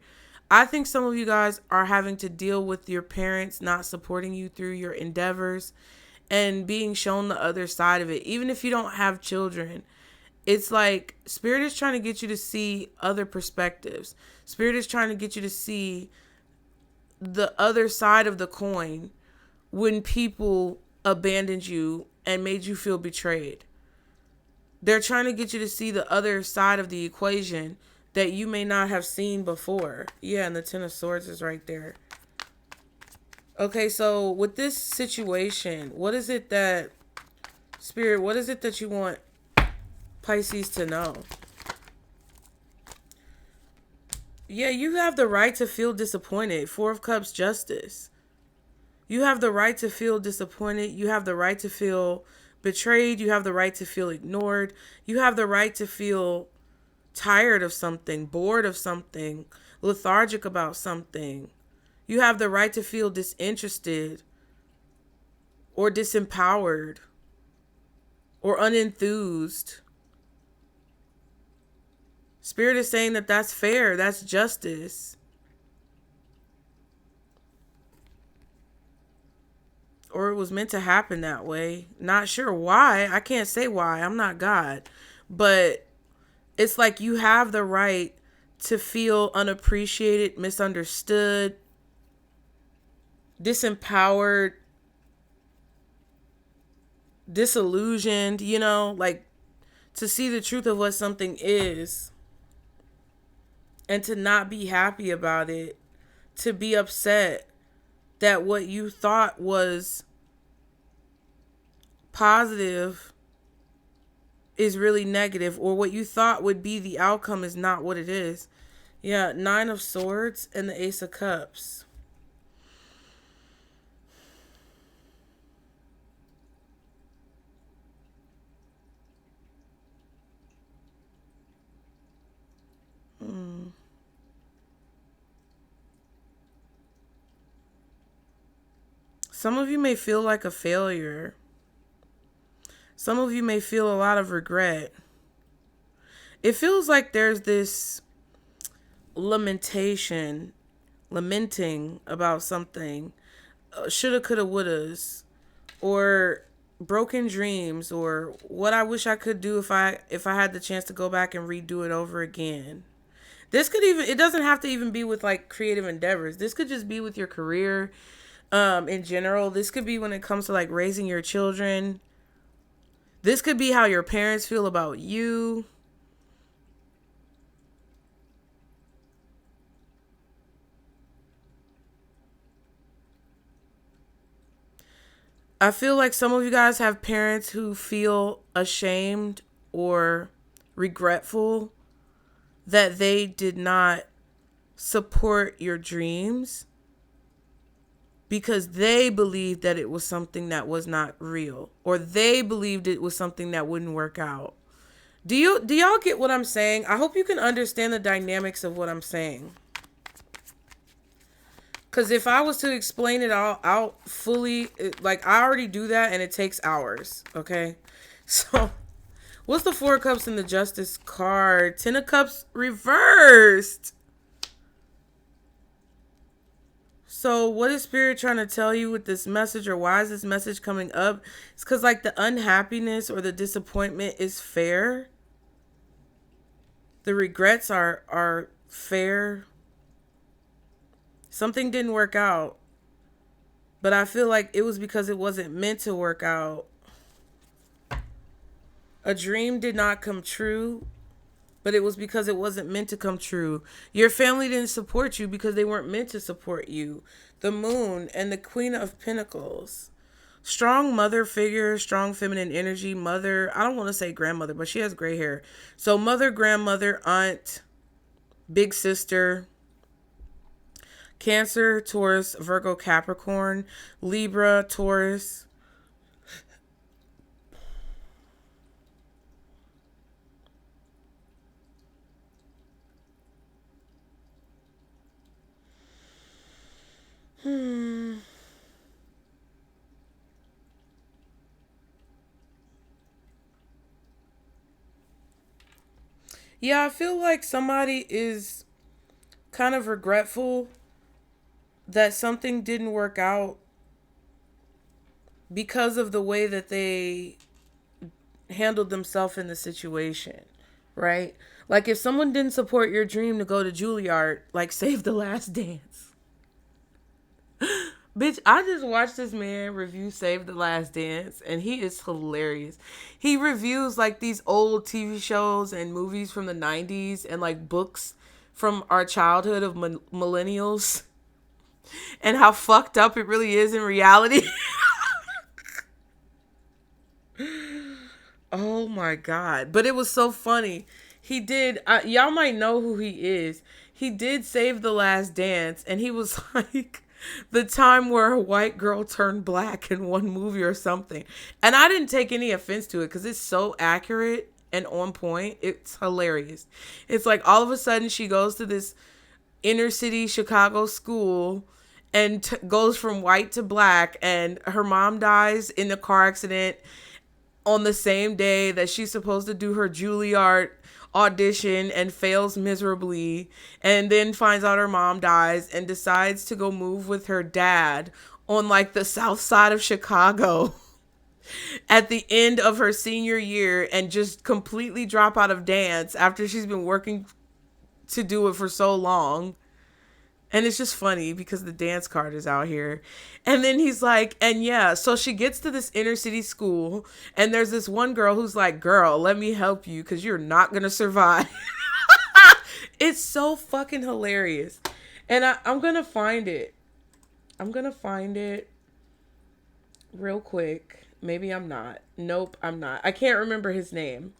I think some of you guys are having to deal with your parents not supporting you through your endeavors and being shown the other side of it. Even if you don't have children, it's like Spirit is trying to get you to see other perspectives. Spirit is trying to get you to see the other side of the coin when people abandoned you and made you feel betrayed. They're trying to get you to see the other side of the equation that you may not have seen before. Yeah, and the Ten of Swords is right there. Okay, so with this situation, what is it that, Spirit, what is it that you want Pisces to know? Yeah, you have the right to feel disappointed. Four of Cups, Justice. You have the right to feel disappointed. You have the right to feel betrayed. You have the right to feel ignored. You have the right to feel tired of something, bored of something, lethargic about something. You have the right to feel disinterested or disempowered or unenthused. Spirit is saying that that's fair. That's justice. Or it was meant to happen that way. Not sure why. I can't say why. I'm not God. But it's like you have the right to feel unappreciated, misunderstood, disempowered, disillusioned, you know, like to see the truth of what something is and to not be happy about it, to be upset that what you thought was positive is really negative, or what you thought would be the outcome is not what it is. Yeah, Nine of Swords and the Ace of Cups. Some of you may feel like a failure. Some of you may feel a lot of regret. It feels like there's this lamenting about something. Shoulda, coulda, wouldas. Or broken dreams. Or what I wish I could do if I had the chance to go back and redo it over again. This could even, it doesn't have to even be with like creative endeavors. This could just be with your career in general. This could be when it comes to like raising your children. This could be how your parents feel about you. I feel like some of you guys have parents who feel ashamed or regretful that they did not support your dreams because they believed that it was something that was not real, or they believed it was something that wouldn't work out. Do y'all get what I'm saying? I hope you can understand the dynamics of what I'm saying. Because if I was to explain it all out fully, like I already do that and it takes hours. Okay. So what's the Four of Cups and the Justice card? Ten of Cups reversed. So what is Spirit trying to tell you with this message, or why is this message coming up? It's because like the unhappiness or the disappointment is fair. The regrets are fair. Something didn't work out, but I feel like it was because it wasn't meant to work out. A dream did not come true, but it was because it wasn't meant to come true. Your family didn't support you because they weren't meant to support you. The Moon and the Queen of Pentacles. Strong mother figure, strong feminine energy, mother. I don't want to say grandmother, but she has gray hair. So mother, grandmother, aunt, big sister. Cancer, Taurus, Virgo, Capricorn, Libra, Taurus. Yeah, I feel like somebody is kind of regretful that something didn't work out because of the way that they handled themselves in the situation, right? Like if someone didn't support your dream to go to Juilliard, like Save the Last Dance. Bitch, I just watched this man review Save the Last Dance, and he is hilarious. He reviews like these old TV shows and movies from the 90s and like books from our childhood of millennials and how fucked up it really is in reality. Oh my God. But it was so funny. He did, y'all might know who he is. He did Save the Last Dance, and he was like, the time where a white girl turned black in one movie or something. And I didn't take any offense to it because it's so accurate and on point. It's hilarious. It's like all of a sudden she goes to this inner city Chicago school and goes from white to black, and her mom dies in a car accident on the same day that she's supposed to do her Juilliard audition and fails miserably, and then finds out her mom dies and decides to go move with her dad on like the south side of Chicago at the end of her senior year and just completely drop out of dance after she's been working to do it for so long. And it's just funny because the dance card is out here. And then he's like, and yeah, so she gets to this inner city school, and there's this one girl who's like, girl, let me help you because you're not going to survive. It's so fucking hilarious. And I'm going to find it. I'm going to find it real quick. Maybe I'm not. Nope, I'm not. I can't remember his name.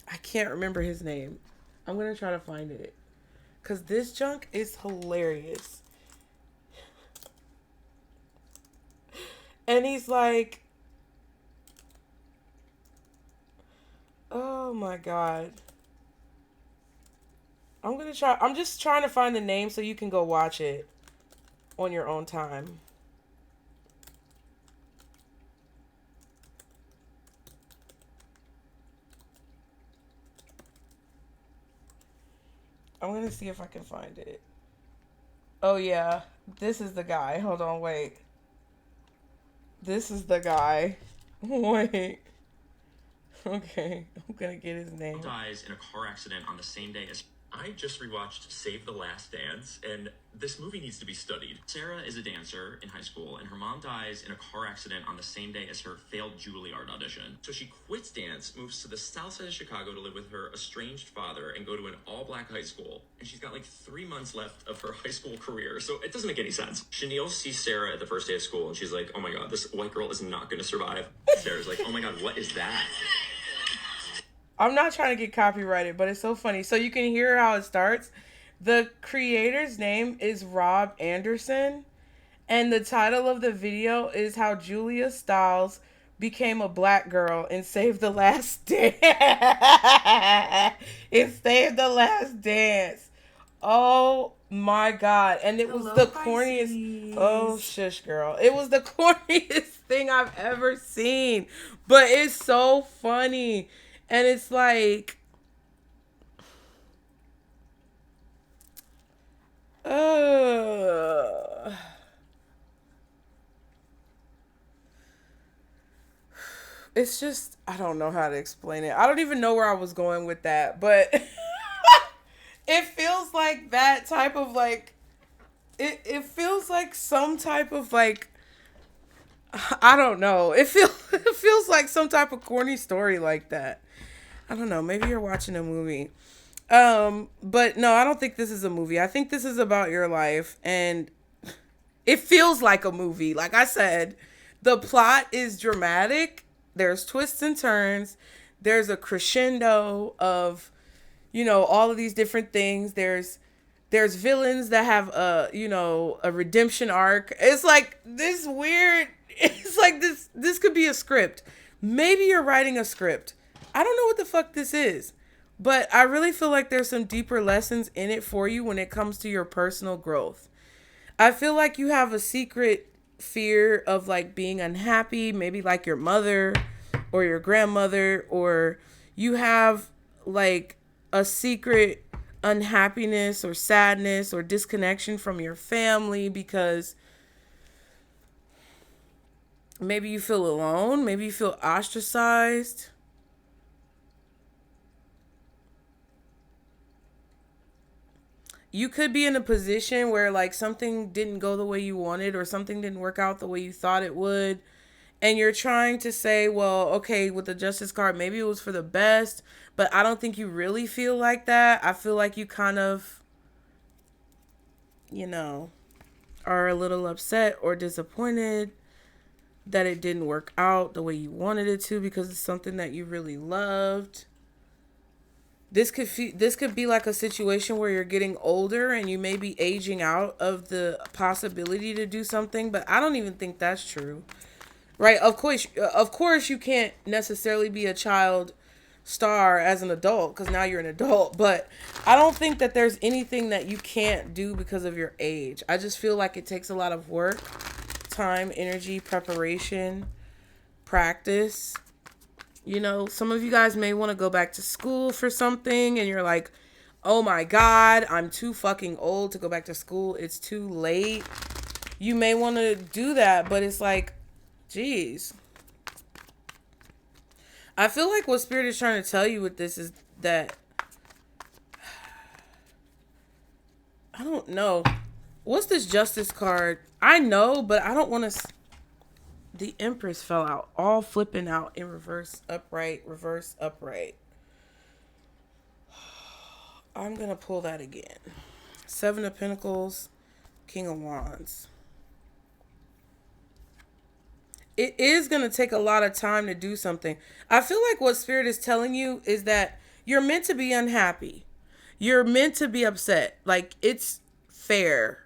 I'm going to try to find it. Because this junk is hilarious. And he's like, oh my God. I'm just trying to find the name so you can go watch it on your own time. I'm going to see if I can find it. Oh, yeah. This is the guy. Hold on, wait. This is the guy. Wait. Okay. I'm going to get his name. Dies in a car accident on the same day as... I just rewatched Save the Last Dance, and this movie needs to be studied. Sarah is a dancer in high school, and her mom dies in a car accident on the same day as her failed Juilliard audition. So she quits dance, moves to the south side of Chicago to live with her estranged father, and go to an all-black high school. And she's got like 3 months left of her high school career, so it doesn't make any sense. Chenille sees Sarah at the first day of school, and she's like, oh my God, this white girl is not going to survive. Sarah's like, oh my God, what is that? I'm not trying to get copyrighted, but it's so funny. So you can hear how it starts. The creator's name is Rob Anderson, and the title of the video is How Julia Stiles Became a Black Girl and Saved the Last Dance. It saved the last dance. Oh my God. And it was the corniest. Pisces. Oh, shush, girl. It was the corniest thing I've ever seen. But it's so funny. And it's like, it's just, I don't know how to explain it. I don't even know where I was going with that, but it feels like that type of like, it feels like some type of like I don't know. It feels like some type of corny story like that. I don't know. Maybe you're watching a movie. But no, I don't think this is a movie. I think this is about your life, and it feels like a movie. Like I said, the plot is dramatic. There's twists and turns. There's a crescendo of, all of these different things. There's villains that have a redemption arc. It's like this weird, it's like this could be a script. Maybe you're writing a script. I don't know what the fuck this is. But I really feel like there's some deeper lessons in it for you when it comes to your personal growth. I feel like you have a secret fear of like being unhappy, maybe like your mother or your grandmother, or you have like a secret unhappiness or sadness or disconnection from your family because maybe you feel alone, maybe you feel ostracized. You could be in a position where like something didn't go the way you wanted or something didn't work out the way you thought it would. And you're trying to say, well, okay, with the justice card, maybe it was for the best, but I don't think you really feel like that. I feel like you kind of, are a little upset or disappointed that it didn't work out the way you wanted it to because it's something that you really loved. This could be like a situation where you're getting older and you may be aging out of the possibility to do something, but I don't even think that's true. Right? Of course you can't necessarily be a child star as an adult because now you're an adult, but I don't think that there's anything that you can't do because of your age. I just feel like it takes a lot of work, time, energy, preparation, practice. Some of you guys may want to go back to school for something and you're like, oh my God, I'm too fucking old to go back to school. It's too late. You may want to do that, but it's like, geez. I feel like what Spirit is trying to tell you with this is that, I don't know. What's this Justice card? I know, but I don't want to... The Empress fell out, all flipping out in reverse, upright, reverse, upright. I'm going to pull that again. 7 of Pentacles, King of Wands. It is going to take a lot of time to do something. I feel like what Spirit is telling you is that you're meant to be unhappy. You're meant to be upset. Like, it's fair.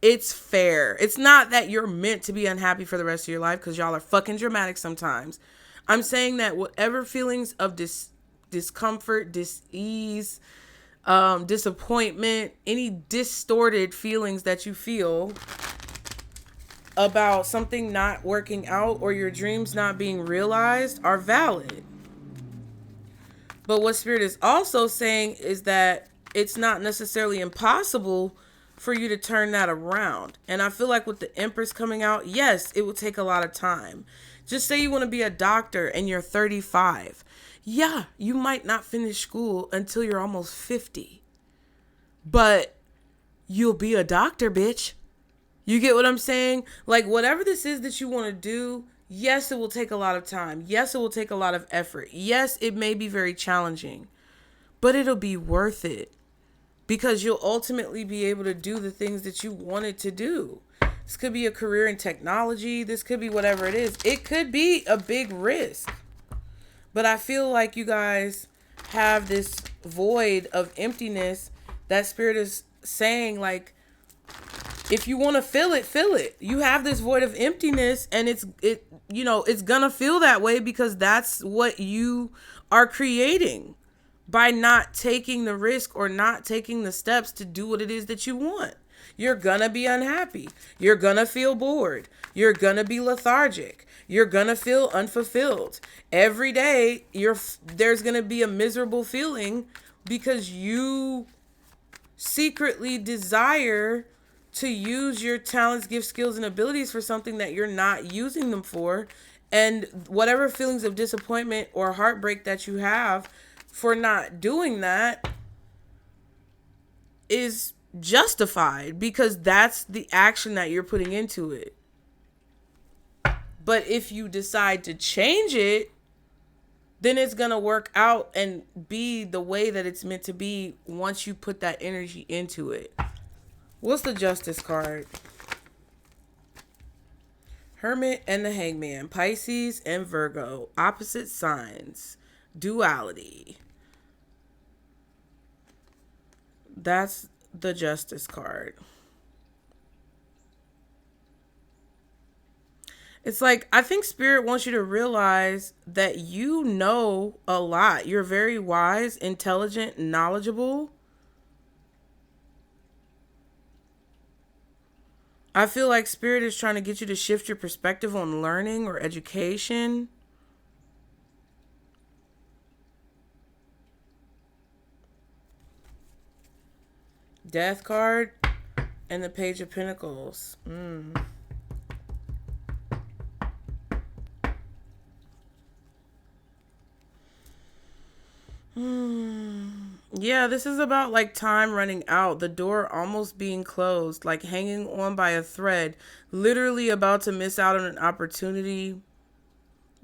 It's fair. It's not that you're meant to be unhappy for the rest of your life because y'all are fucking dramatic sometimes. I'm saying that whatever feelings of discomfort, dis-ease, disappointment, any distorted feelings that you feel about something not working out or your dreams not being realized are valid. But what Spirit is also saying is that it's not necessarily impossible for you to turn that around. And I feel like with the Empress coming out, yes, it will take a lot of time. Just say you want to be a doctor and you're 35. Yeah, you might not finish school until you're almost 50. But you'll be a doctor, bitch. You get what I'm saying? Like, whatever this is that you want to do, yes, it will take a lot of time. Yes, it will take a lot of effort. Yes, it may be very challenging, but it'll be worth it. Because you'll ultimately be able to do the things that you wanted to do. This could be a career in technology. This could be whatever it is. It could be a big risk. But I feel like you guys have this void of emptiness that Spirit is saying, like, if you want to fill it, fill it. You have this void of emptiness and it's gonna feel that way because that's what you are creating. By not taking the risk or not taking the steps to do what it is that you want. You're gonna be unhappy. You're gonna feel bored. You're gonna be lethargic. You're gonna feel unfulfilled. Every day, there's gonna be a miserable feeling because you secretly desire to use your talents, gifts, skills, and abilities for something that you're not using them for. And whatever feelings of disappointment or heartbreak that you have for not doing that is justified because that's the action that you're putting into it. But if you decide to change it, then it's going to work out and be the way that it's meant to be once you put that energy into it. What's the Justice card? Hermit and the Hangman. Pisces and Virgo. Opposite signs. Duality. That's the Justice card. It's like, I think Spirit wants you to realize that you know a lot. You're very wise, intelligent, knowledgeable. I feel like Spirit is trying to get you to shift your perspective on learning or education. Death card and the Page of Pentacles. Yeah, this is about like time running out, the door almost being closed, like hanging on by a thread, literally about to miss out on an opportunity.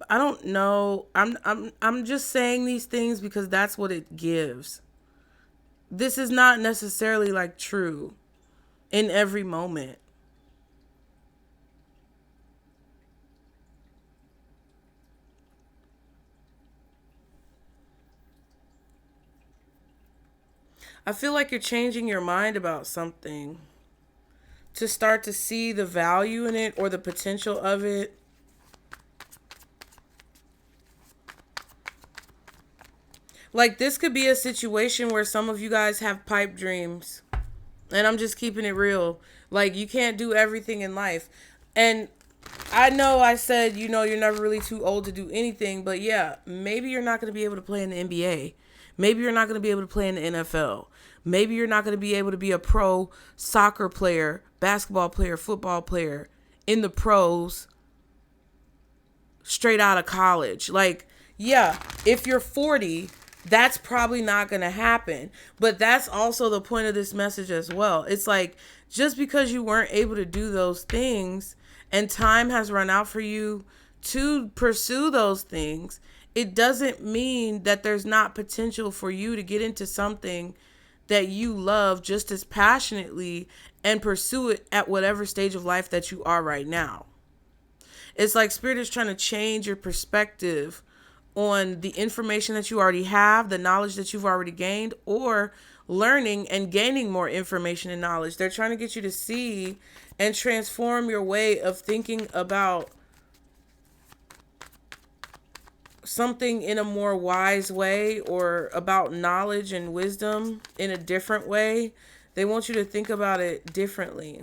I don't know. I'm just saying these things because that's what it gives. This is not necessarily like true in every moment. I feel like you're changing your mind about something to start to see the value in it or the potential of it. Like, this could be a situation where some of you guys have pipe dreams. And I'm just keeping it real. Like, you can't do everything in life. And I know I said, you're never really too old to do anything. But yeah, maybe you're not going to be able to play in the NBA. Maybe you're not going to be able to play in the NFL. Maybe you're not going to be able to be a pro soccer player, basketball player, football player in the pros straight out of college. Like, yeah, if you're 40, that's probably not going to happen. But that's also the point of this message as well. It's like, just because you weren't able to do those things and time has run out for you to pursue those things, it doesn't mean that there's not potential for you to get into something that you love just as passionately and pursue it at whatever stage of life that you are right now. It's like Spirit is trying to change your perspective on the information that you already have, the knowledge that you've already gained, or learning and gaining more information and knowledge. They're trying to get you to see and transform your way of thinking about something in a more wise way, or about knowledge and wisdom in a different way. They want you to think about it differently.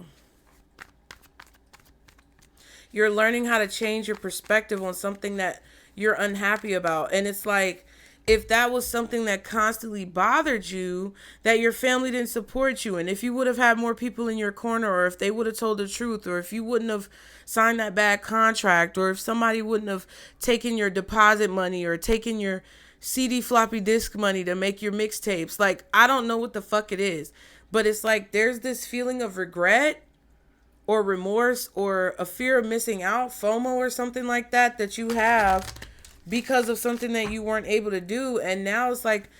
You're learning how to change your perspective on something that you're unhappy about. And it's like, if that was something that constantly bothered you, that your family didn't support you, and if you would have had more people in your corner, or if they would have told the truth, or if you wouldn't have signed that bad contract, or if somebody wouldn't have taken your deposit money or taken your CD floppy disk money to make your mixtapes, like, I don't know what the fuck it is, but it's like there's this feeling of regret or remorse or a fear of missing out, FOMO or something like that, that you have because of something that you weren't able to do. And now it's like,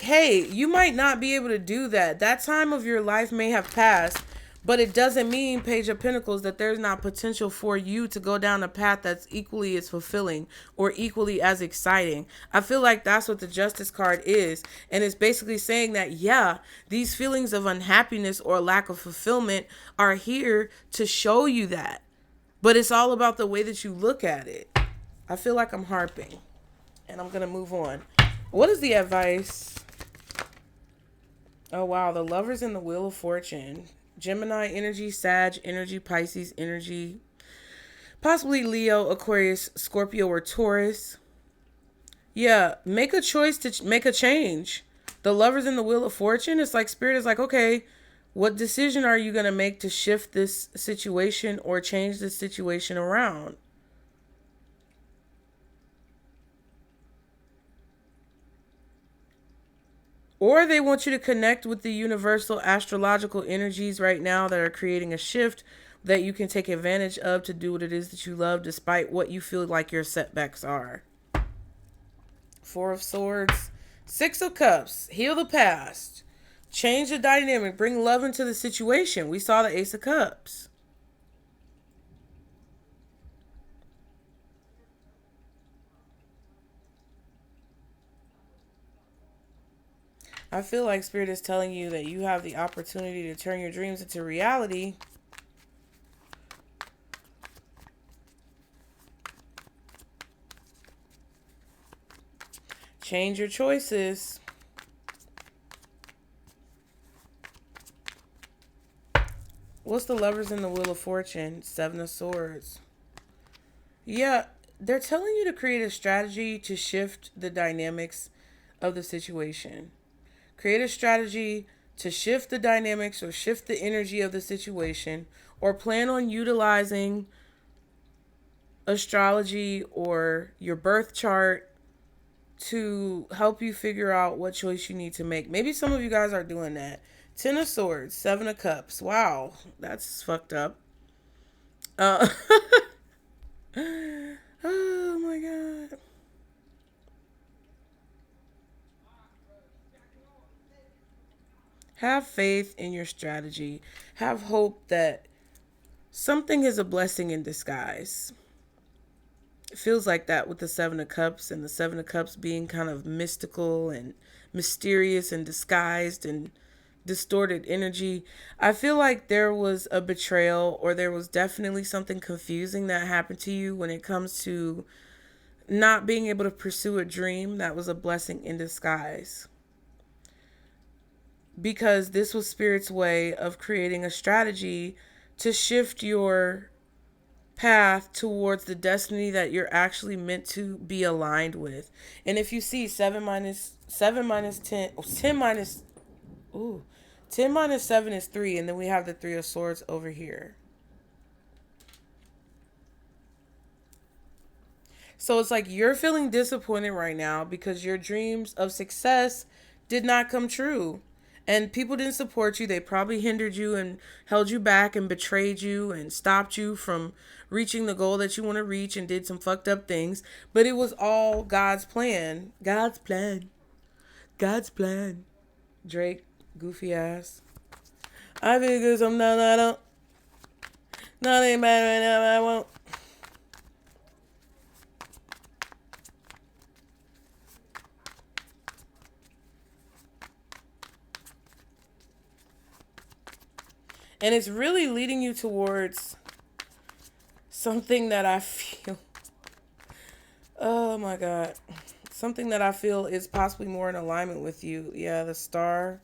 hey, you might not be able to do that. That time of your life may have passed, but it doesn't mean, Page of Pentacles, that there's not potential for you to go down a path that's equally as fulfilling or equally as exciting. I feel like that's what the Justice card is. And it's basically saying that, yeah, these feelings of unhappiness or lack of fulfillment are here to show you that. But it's all about the way that you look at it. I feel like I'm harping, and I'm going to move on. What is the advice? Oh, wow. The Lovers and the Wheel of Fortune. Gemini energy, Sag energy, Pisces energy. Possibly Leo, Aquarius, Scorpio, or Taurus. Yeah, make a choice to make a change. The Lovers and the Wheel of Fortune. It's like Spirit is like, okay, what decision are you going to make to shift this situation or change this situation around? Or they want you to connect with the universal astrological energies right now that are creating a shift that you can take advantage of to do what it is that you love, despite what you feel like your setbacks are. Four of Swords. Six of Cups. Heal the past. Change the dynamic. Bring love into the situation. We saw the Ace of Cups. I feel like Spirit is telling you that you have the opportunity to turn your dreams into reality. Change your choices. What's the Lovers in the Wheel of Fortune? Seven of Swords. Yeah, they're telling you to create a strategy to shift the dynamics of the situation. Create a strategy to shift the dynamics or shift the energy of the situation, or plan on utilizing astrology or your birth chart to help you figure out what choice you need to make. Maybe some of you guys are doing that. Ten of Swords, Seven of Cups. Wow, that's fucked up. Uh, oh my God. Have faith in your strategy. Have hope that something is a blessing in disguise. It feels like that with the Seven of Cups, and the Seven of Cups being kind of mystical and mysterious and disguised and distorted energy. I feel like there was a betrayal, or there was definitely something confusing that happened to you when it comes to not being able to pursue a dream that was a blessing in disguise. Because this was Spirit's way of creating a strategy to shift your path towards the destiny that you're actually meant to be aligned with. And if you see 7 minus 10, 10 minus, ooh, 10 minus 7 is 3, and then we have the Three of Swords over here. So it's like you're feeling disappointed right now because your dreams of success did not come true. And people didn't support you. They probably hindered you and held you back and betrayed you and stopped you from reaching the goal that you want to reach, and did some fucked up things. But it was all God's plan. God's plan. God's plan. Drake, goofy ass. I figure something I don't. Nothing bad right now, I won't. And it's really leading you towards something that I feel, oh my God, something that I feel is possibly more in alignment with you. Yeah, the Star,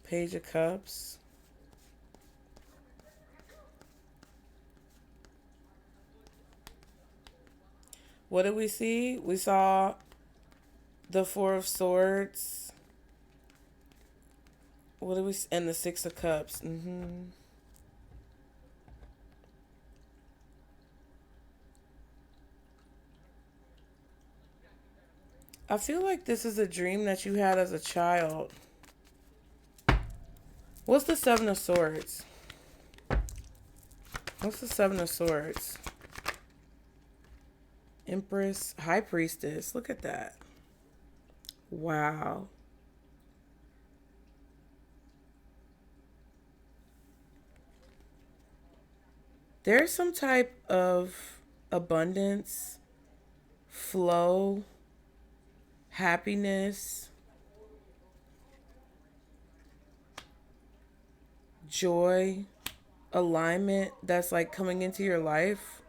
Page of Cups. What did we see? We saw the Four of Swords. What did we, and the Six of Cups. I feel like this is a dream that you had as a child. What's the Seven of Swords? What's the Seven of Swords? Empress, High Priestess. Look at that. Wow. There's some type of abundance, flow, happiness, joy, alignment that's like coming into your life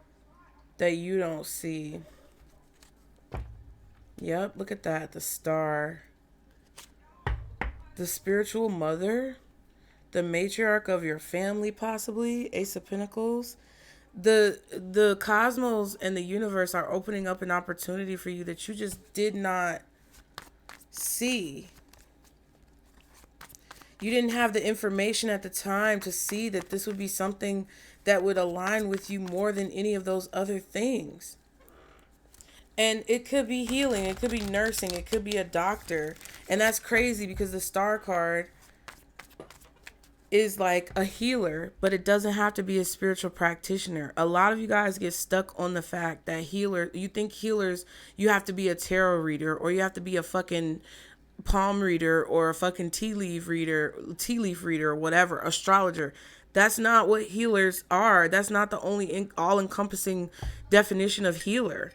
that you don't see. Yep, look at that. The Star. The spiritual mother. The matriarch of your family, possibly. Ace of Pentacles. The cosmos and the universe are opening up an opportunity for you that you just did not see. You didn't have the information at the time to see that this would be something that would align with you more than any of those other things. And it could be healing, it could be nursing, it could be a doctor. And that's crazy because the star card is like a healer, but it doesn't have to be a spiritual practitioner. A lot of you guys get stuck on the fact that you think healers, you have to be a tarot reader, or you have to be a fucking palm reader, or a fucking tea leaf reader, or whatever, astrologer. That's not what healers are. That's not the only all encompassing definition of healer.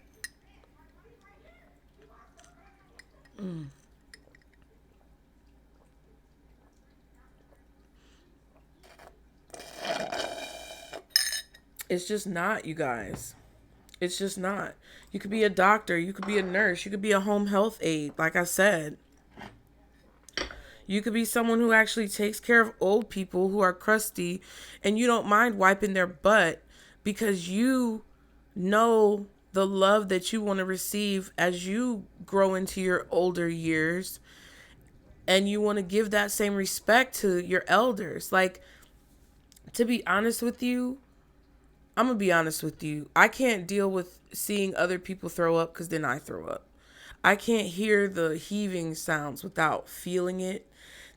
It's just not, you guys. It's just not. You could be a doctor, you could be a nurse, you could be a home health aide, like I said. You could be someone who actually takes care of old people who are crusty, and you don't mind wiping their butt because you know the love that you want to receive as you grow into your older years, and you want to give that same respect to your elders. Like, to be honest with you, I'm going to be honest with you. I can't deal with seeing other people throw up because then I throw up. I can't hear the heaving sounds without feeling it.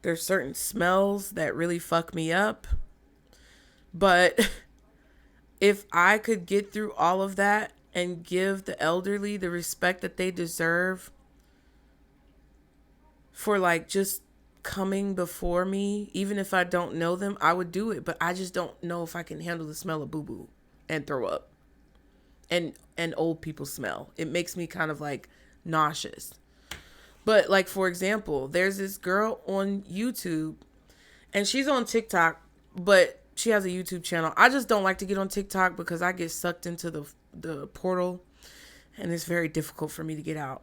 There's certain smells that really fuck me up. But if I could get through all of that and give the elderly the respect that they deserve for like just coming before me, even if I don't know them, I would do it. But I just don't know if I can handle the smell of boo-boo and throw up. And old people smell. It makes me kind of like nauseous. But like, for example, there's this girl on YouTube, and she's on TikTok, but she has a YouTube channel. I just don't like to get on TikTok because I get sucked into the portal, and it's very difficult for me to get out.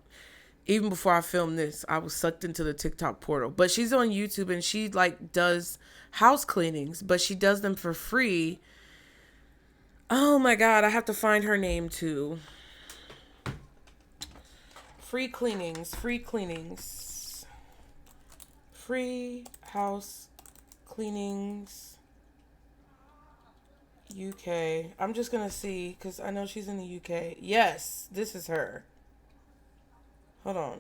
Even before I filmed this, I was sucked into the TikTok portal. But she's on YouTube, and she like does house cleanings, but she does them for free. Oh my God, I have to find her name too. Free cleanings. Free house cleanings. UK. I'm just going to see because I know she's in the UK. Yes, this is her. Hold on.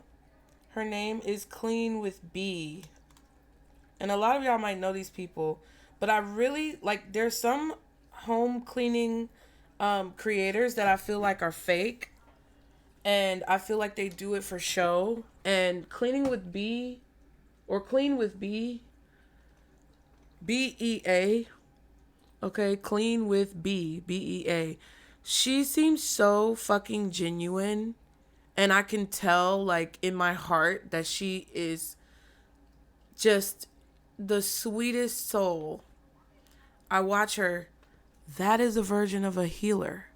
Her name is Clean with B. And a lot of y'all might know these people, but I really like, there's some home cleaning creators that I feel like are fake. And I feel like they do it for show. And Cleaning with B, or Clean with B, BEA. Okay, Clean with B, BEA. She seems so fucking genuine. And I can tell, like, in my heart that she is just the sweetest soul. I watch her. That is a version of a healer.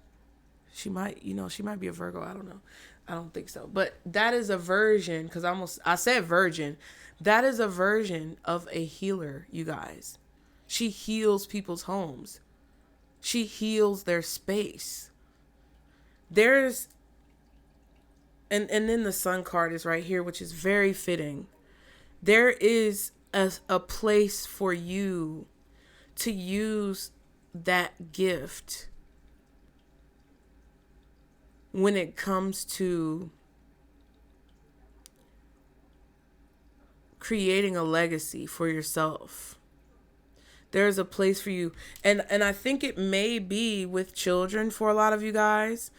She might be a Virgo. I don't know. I don't think so. But that is a version, because I said virgin. That is a version of a healer, you guys. She heals people's homes. She heals their space. There's, and then the sun card is right here, which is very fitting. There is a place for you to use that gift when it comes to creating a legacy for yourself. There's a place for you. And I think it may be with children for a lot of you guys.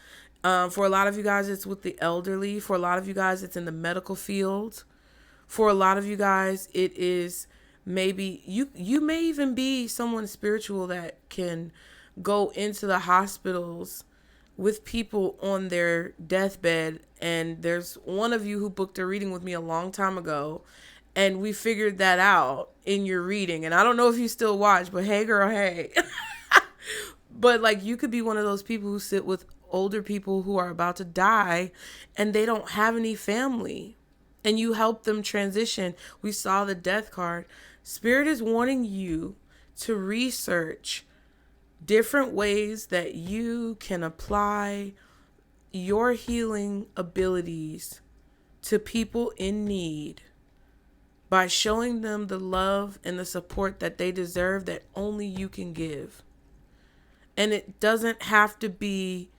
For a lot of you guys, it's with the elderly. For a lot of you guys, it's in the medical field. For a lot of you guys, it is maybe, you may even be someone spiritual that can go into the hospitals with people on their deathbed. And there's one of you who booked a reading with me a long time ago, and we figured that out in your reading. And I don't know if you still watch, but hey girl, hey. But like, you could be one of those people who sit with older people who are about to die and they don't have any family, and you help them transition. We saw the death card. Spirit is wanting you to research different ways that you can apply your healing abilities to people in need by showing them the love and the support that they deserve, that only you can give. And it doesn't have to be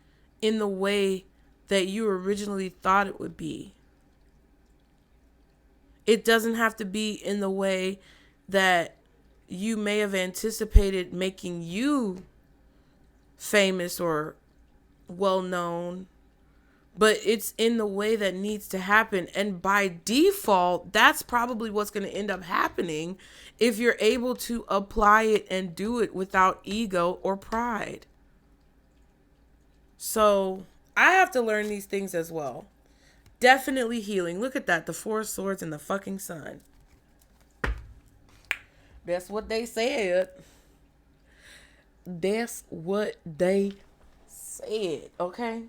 in the way that you originally thought it would be. It doesn't have to be in the way that you may have anticipated making you famous or well known, but it's in the way that needs to happen. And by default, that's probably what's going to end up happening if you're able to apply it and do it without ego or pride. So I have to learn these things as well. Definitely healing. Look at that. The Four of Swords and the fucking Sun. That's what they said. That's what they said. Okay.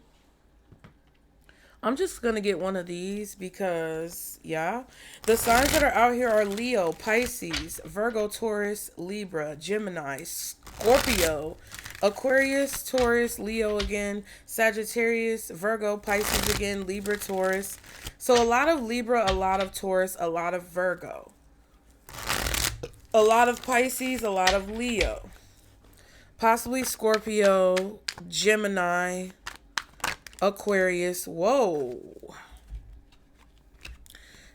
I'm just going to get one of these because, yeah. The signs that are out here are Leo, Pisces, Virgo, Taurus, Libra, Gemini, Scorpio, Aquarius, Taurus, Leo again, Sagittarius, Virgo, Pisces again, Libra, Taurus. So a lot of Libra, a lot of Taurus, a lot of Virgo. A lot of Pisces, a lot of Leo. Possibly Scorpio, Gemini, Aquarius. Whoa.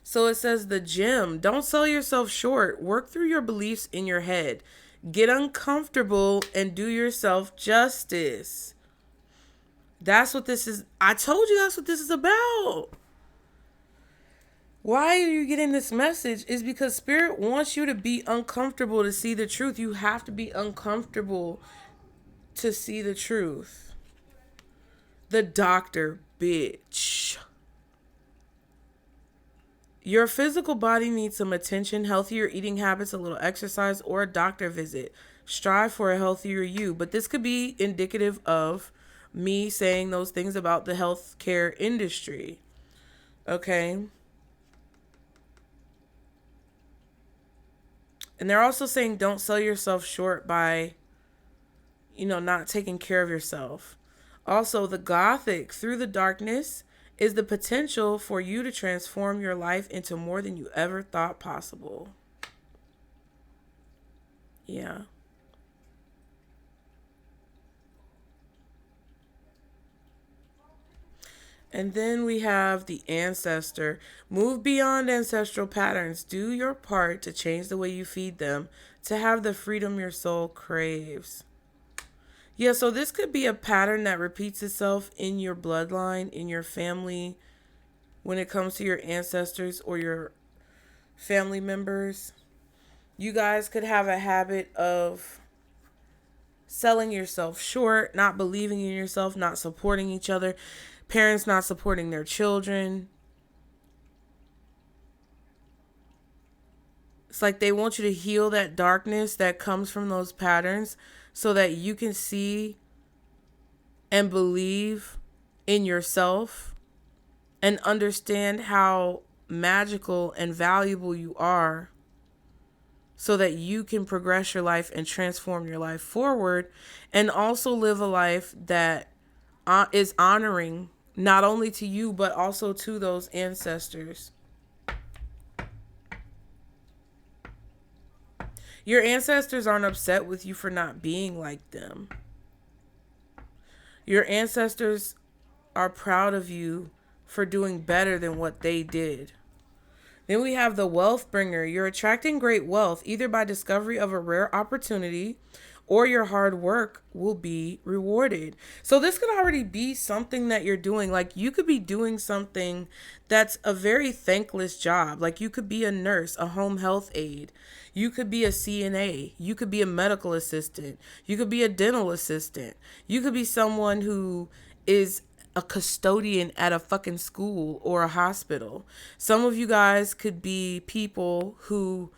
So it says the gem. Don't sell yourself short. Work through your beliefs in your head. Get uncomfortable and do yourself justice. That's what this is. I told you that's what this is about. Why are you getting this message? Is because Spirit wants you to be uncomfortable to see the truth. You have to be uncomfortable to see the truth. The doctor, bitch. Your physical body needs some attention, healthier eating habits, a little exercise, or a doctor visit. Strive for a healthier you. But this could be indicative of me saying those things about the healthcare industry. Okay. And they're also saying don't sell yourself short by, not taking care of yourself. Also, the Gothic, through the darkness, is the potential for you to transform your life into more than you ever thought possible. Yeah. And then we have the ancestor. Move beyond ancestral patterns. Do your part to change the way you feed them, to have the freedom your soul craves. Yeah, so this could be a pattern that repeats itself in your bloodline, in your family, when it comes to your ancestors or your family members. You guys could have a habit of selling yourself short, not believing in yourself, not supporting each other, parents not supporting their children. It's like they want you to heal that darkness that comes from those patterns so that you can see and believe in yourself and understand how magical and valuable you are so that you can progress your life and transform your life forward and also live a life that is honoring not only to you but also to those ancestors. Your ancestors aren't upset with you for not being like them. Your ancestors are proud of you for doing better than what they did. Then we have the wealth bringer. You're attracting great wealth either by discovery of a rare opportunity or your hard work will be rewarded. So this could already be something that you're doing. Like you could be doing something that's a very thankless job. Like you could be a nurse, a home health aide. You could be a CNA. You could be a medical assistant. You could be a dental assistant. You could be someone who is a custodian at a fucking school or a hospital. Some of you guys could be people who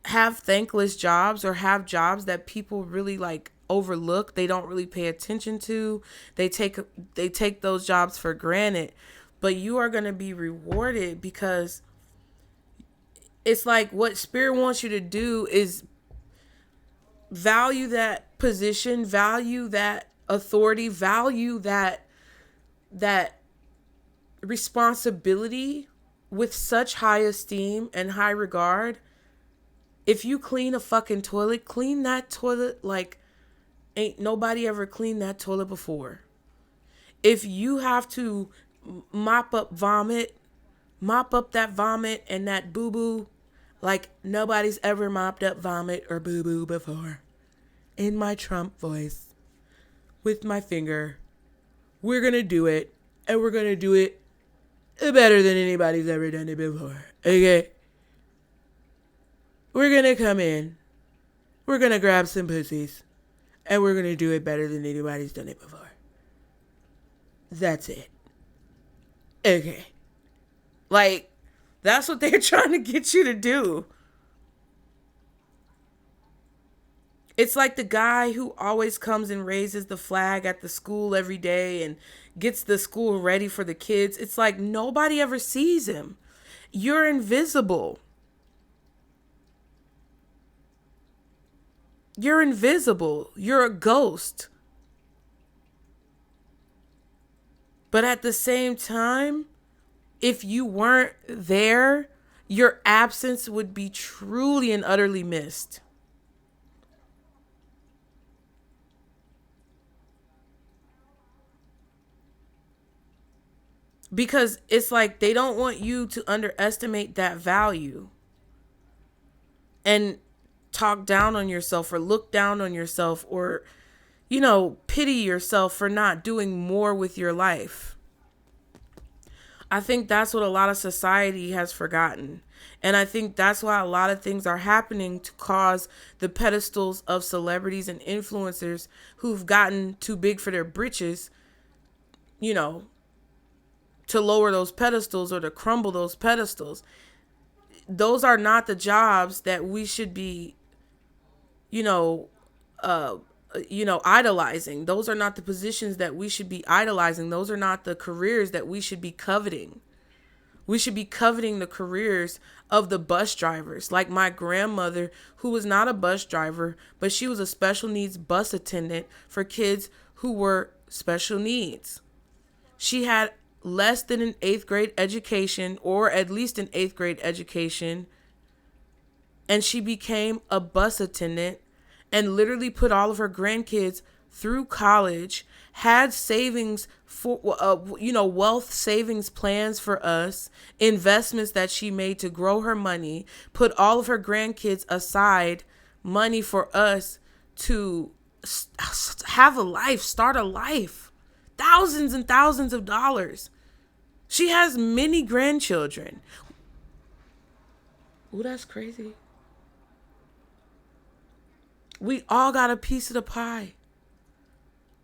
have thankless jobs or have jobs that people really like overlook. They don't really pay attention to. They take those jobs for granted. But you are going to be rewarded because it's like what Spirit wants you to do is value that position, value that authority, value that responsibility with such high esteem and high regard. If you clean a fucking toilet, clean that toilet like ain't nobody ever cleaned that toilet before. If you have to mop up that vomit and that boo-boo like nobody's ever mopped up vomit or boo-boo before, in my Trump voice, with my finger, we're going to do it, and we're going to do it better than anybody's ever done it before. Okay? We're going to come in, we're going to grab some pussies, and we're going to do it better than anybody's done it before. That's it. Okay. Like, that's what they're trying to get you to do. It's like the guy who always comes and raises the flag at the school every day and gets the school ready for the kids. It's like nobody ever sees him. You're invisible. You're invisible. You're a ghost. But at the same time, if you weren't there, your absence would be truly and utterly missed. Because it's like they don't want you to underestimate that value and talk down on yourself or look down on yourself or, pity yourself for not doing more with your life. I think that's what a lot of society has forgotten. And I think that's why a lot of things are happening to cause the pedestals of celebrities and influencers who've gotten too big for their britches, to lower those pedestals or to crumble those pedestals. Those are not the jobs that we should be, idolizing. Those are not the positions that we should be idolizing. Those are not the careers that we should be coveting. We should be coveting the careers of the bus drivers. Like my grandmother, who was not a bus driver, but she was a special needs bus attendant for kids who were special needs. She had less than an 8th grade education, or at least an 8th grade education, and she became a bus attendant and literally put all of her grandkids through college, had savings for, wealth savings plans for us, investments that she made to grow her money, put all of her grandkids aside, money for us to have a life, start a life. Thousands and thousands of dollars. She has many grandchildren. Ooh, that's crazy. We all got a piece of the pie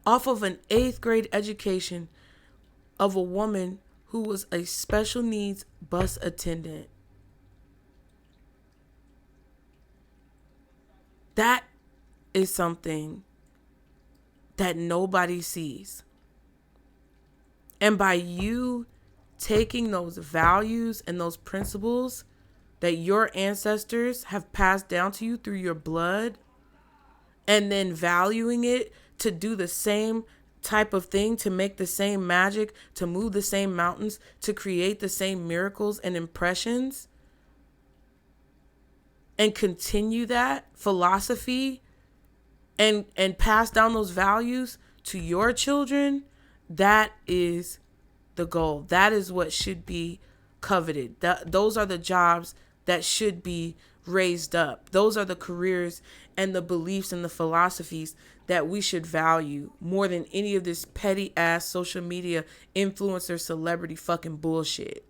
off of an 8th grade education of a woman who was a special needs bus attendant. That is something that nobody sees. And by you taking those values and those principles that your ancestors have passed down to you through your blood, and then valuing it to do the same type of thing, to make the same magic, to move the same mountains, to create the same miracles and impressions, and continue that philosophy and pass down those values to your children, that is the goal. That is what should be coveted. Those are the jobs that should be raised up. Those are the careers and the beliefs and the philosophies that we should value more than any of this petty ass social media influencer celebrity fucking bullshit.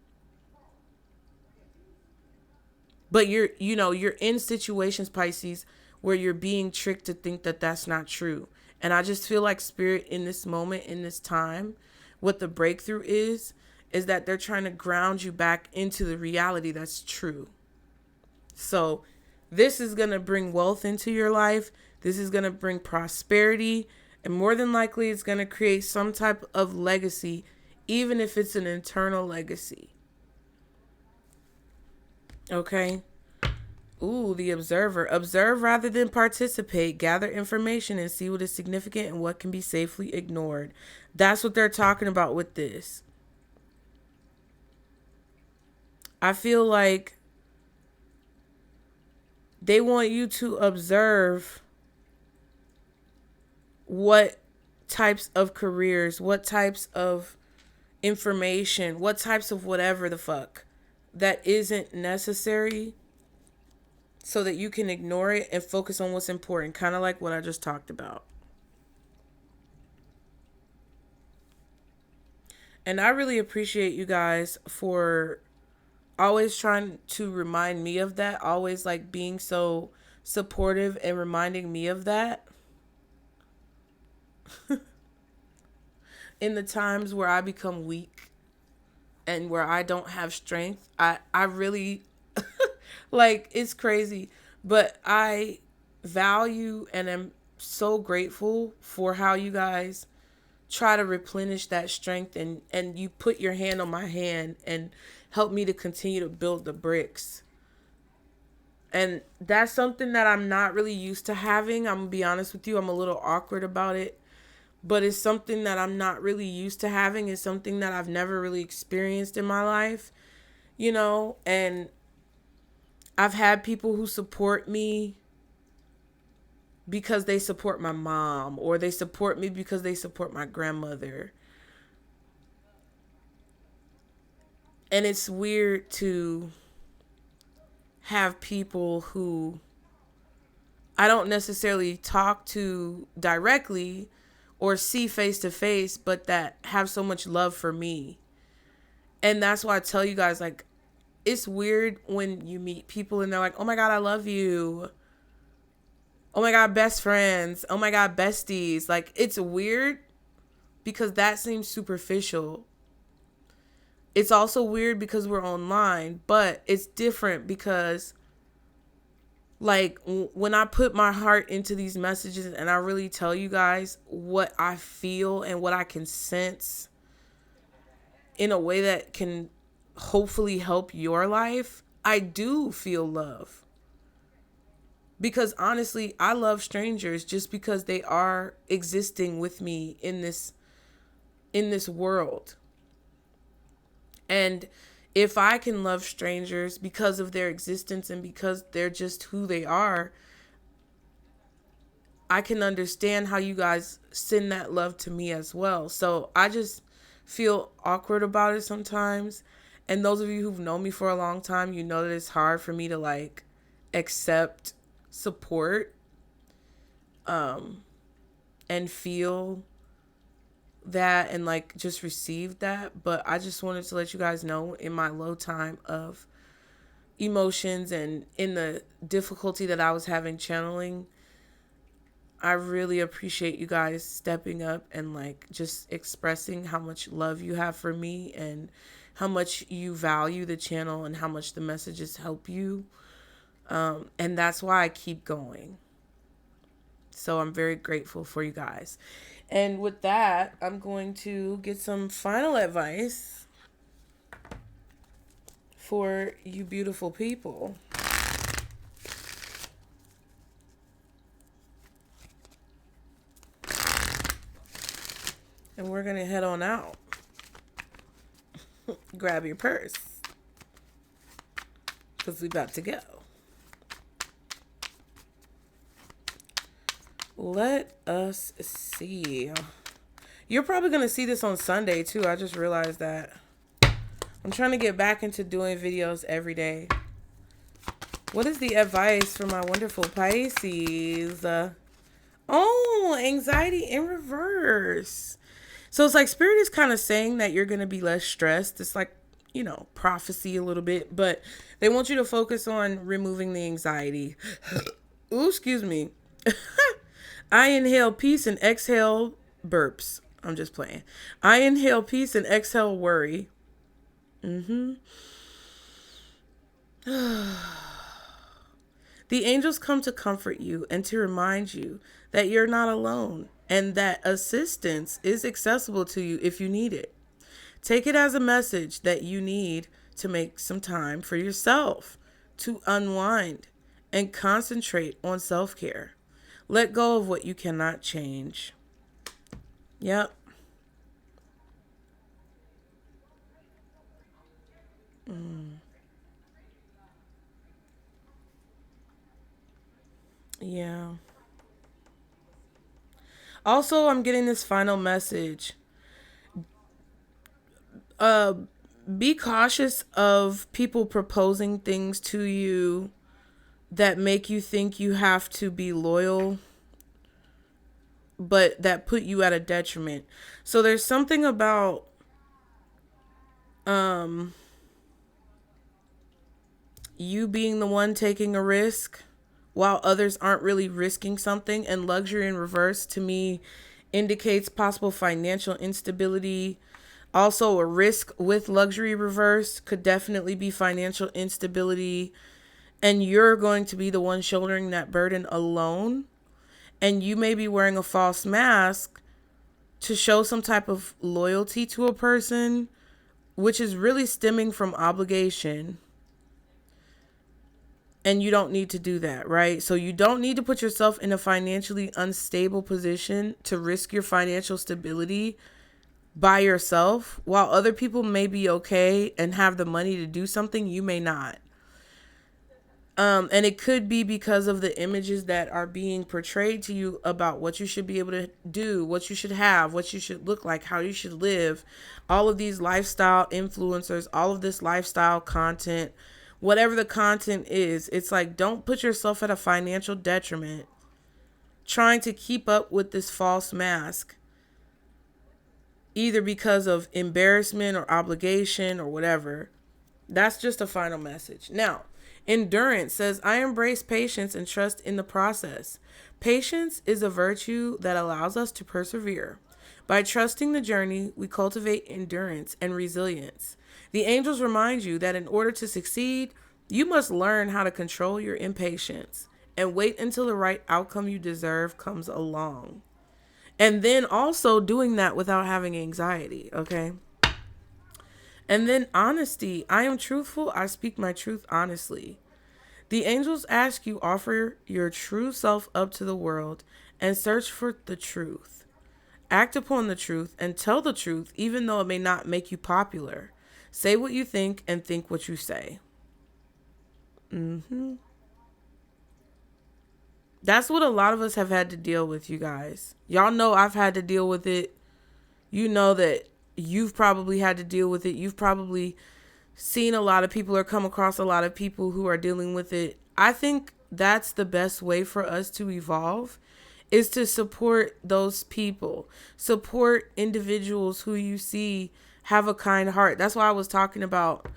But you're in situations, Pisces, where you're being tricked to think that that's not true. And I just feel like Spirit in this moment, in this time, what the breakthrough is that they're trying to ground you back into the reality that's true. So this is going to bring wealth into your life. This is going to bring prosperity. And more than likely, it's going to create some type of legacy, even if it's an internal legacy. Okay? Ooh, the observer. Observe rather than participate. Gather information and see what is significant and what can be safely ignored. That's what they're talking about with this. I feel like they want you to observe what types of careers, what types of information, what types of whatever the fuck that isn't necessary, so that you can ignore it and focus on what's important, kind of like what I just talked about. And I really appreciate you guys for always trying to remind me of that, always like being so supportive and reminding me of that in the times where I become weak and where I don't have strength. I really like, it's crazy, but I value and am so grateful for how you guys try to replenish that strength, and you put your hand on my hand and help me to continue to build the bricks. And that's something that I'm not really used to having. I'm gonna be honest with you, I'm a little awkward about it, but it's something that I'm not really used to having. It's something that I've never really experienced in my life, you know. And I've had people who support me because they support my mom, or they support me because they support my grandmother. And it's weird to have people who I don't necessarily talk to directly or see face to face, but that have so much love for me. And that's why I tell you guys, like, it's weird when you meet people and they're like, oh my God, I love you. Oh my God, best friends. Oh my God, besties. Like, it's weird because that seems superficial. It's also weird because we're online, but it's different because, like, when I put my heart into these messages and I really tell you guys what I feel and what I can sense in a way that can hopefully help your life, I do feel love. Because honestly, I love strangers just because they are existing with me in this world. And if I can love strangers because of their existence and because they're just who they are, I can understand how you guys send that love to me as well. So I just feel awkward about it sometimes. And those of you who've known me for a long time, you know that it's hard for me to like accept support and feel that and like just receive that. But I just wanted to let you guys know, in my low time of emotions and in the difficulty that I was having channeling, I really appreciate you guys stepping up and like just expressing how much love you have for me and how much you value the channel and how much the messages help you. And that's why I keep going. So I'm very grateful for you guys. And with that, I'm going to get some final advice for you beautiful people. And we're going to head on out. Grab your purse, because we about to go. Let us see. You're probably going to see this on Sunday too. I just realized that. I'm trying to get back into doing videos every day. What is the advice for my wonderful Pisces? Anxiety in reverse. So it's like Spirit is kind of saying that you're going to be less stressed. It's like, you know, prophecy a little bit, but they want you to focus on removing the anxiety. Ooh, excuse me. I inhale peace and exhale burps. I'm just playing. I inhale peace and exhale worry. The angels come to comfort you and to remind you that you're not alone and that assistance is accessible to you if you need it. Take it as a message that you need to make some time for yourself, to unwind and concentrate on self-care. Let go of what you cannot change. Yep. Yeah. Also, I'm getting this final message. Be cautious of people proposing things to you that make you think you have to be loyal, but that put you at a detriment. So there's something about you being the one taking a risk while others aren't really risking something. And luxury in reverse to me indicates possible financial instability. Also, a risk with luxury reverse could definitely be financial instability, and you're going to be the one shouldering that burden alone. And you may be wearing a false mask to show some type of loyalty to a person, which is really stemming from obligation. And you don't need to do that, right? So you don't need to put yourself in a financially unstable position to risk your financial stability by yourself. While other people may be okay and have the money to do something, you may not. And it could be because of the images that are being portrayed to you about what you should be able to do, what you should have, what you should look like, how you should live. All of these lifestyle influencers, all of this lifestyle content, whatever the content is, it's like, don't put yourself at a financial detriment trying to keep up with this false mask, either because of embarrassment or obligation or whatever. That's just a final message. Now, endurance says, I embrace patience and trust in the process. Patience is a virtue that allows us to persevere. By trusting the journey, we cultivate endurance and resilience. The angels remind you that in order to succeed, you must learn how to control your impatience and wait until the right outcome you deserve comes along. And then also doing that without having anxiety, okay? And then honesty. I am truthful. I speak my truth honestly. The angels ask you offer your true self up to the world and search for the truth. Act upon the truth and tell the truth even though it may not make you popular. Say what you think and think what you say. That's what a lot of us have had to deal with, you guys. Y'all know I've had to deal with it. You know that you've probably had to deal with it. You've probably seen a lot of people or come across a lot of people who are dealing with it. I think that's the best way for us to evolve, is to support those people. Support individuals who you see have a kind heart. That's why I was talking about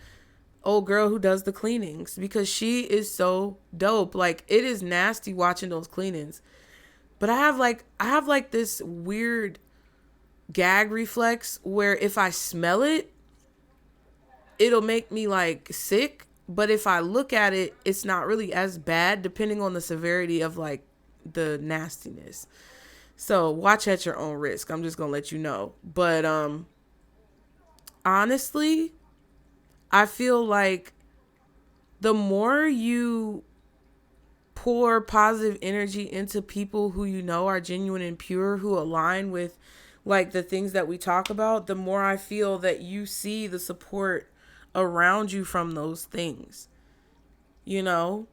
old girl who does the cleanings, because she is so dope. Like, it is nasty watching those cleanings. But I have like this weird gag reflex where if I smell it, it'll make me like sick. But if I look at it, it's not really as bad depending on the severity of like the nastiness. So watch at your own risk. I'm just gonna let you know. But honestly, I feel like the more you pour positive energy into people who you know are genuine and pure, who align with like the things that we talk about, the more I feel that you see the support around you from those things, you know?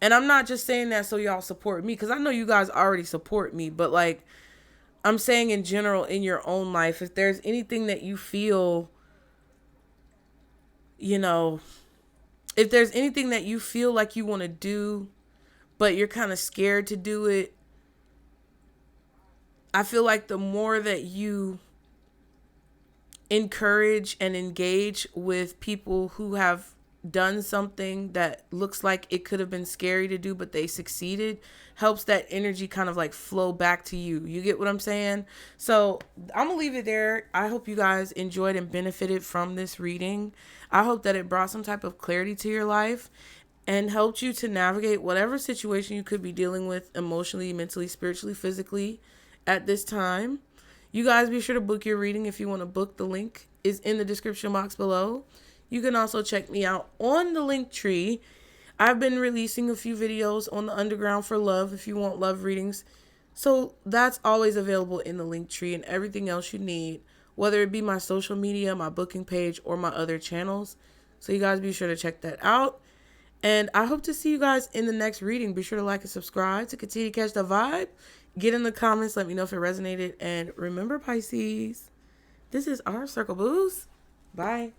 And I'm not just saying that so y'all support me, because I know you guys already support me, but like, I'm saying in general in your own life, if there's anything that you feel, you know, if there's anything that you feel like you want to do, but you're kind of scared to do it, I feel like the more that you encourage and engage with people who have done something that looks like it could have been scary to do, but they succeeded, helps that energy kind of like flow back to you. You get what I'm saying? So I'm gonna leave it there. I hope you guys enjoyed and benefited from this reading. I hope that it brought some type of clarity to your life and helped you to navigate whatever situation you could be dealing with emotionally, mentally, spiritually, physically at this time. You guys be sure to book your reading. If you want to book, the link is in the description box below. You can also check me out on the LINKTREE. I've been releasing a few videos on the Underground for Love if you want love readings. So that's always available in the LINKTREE, and everything else you need, whether it be my social media, my booking page, or my other channels. So you guys be sure to check that out. And I hope to see you guys in the next reading. Be sure to like and subscribe to continue to catch the vibe. Get in the comments. Let me know if it resonated. And remember, Pisces, this is our circle, booze. Bye.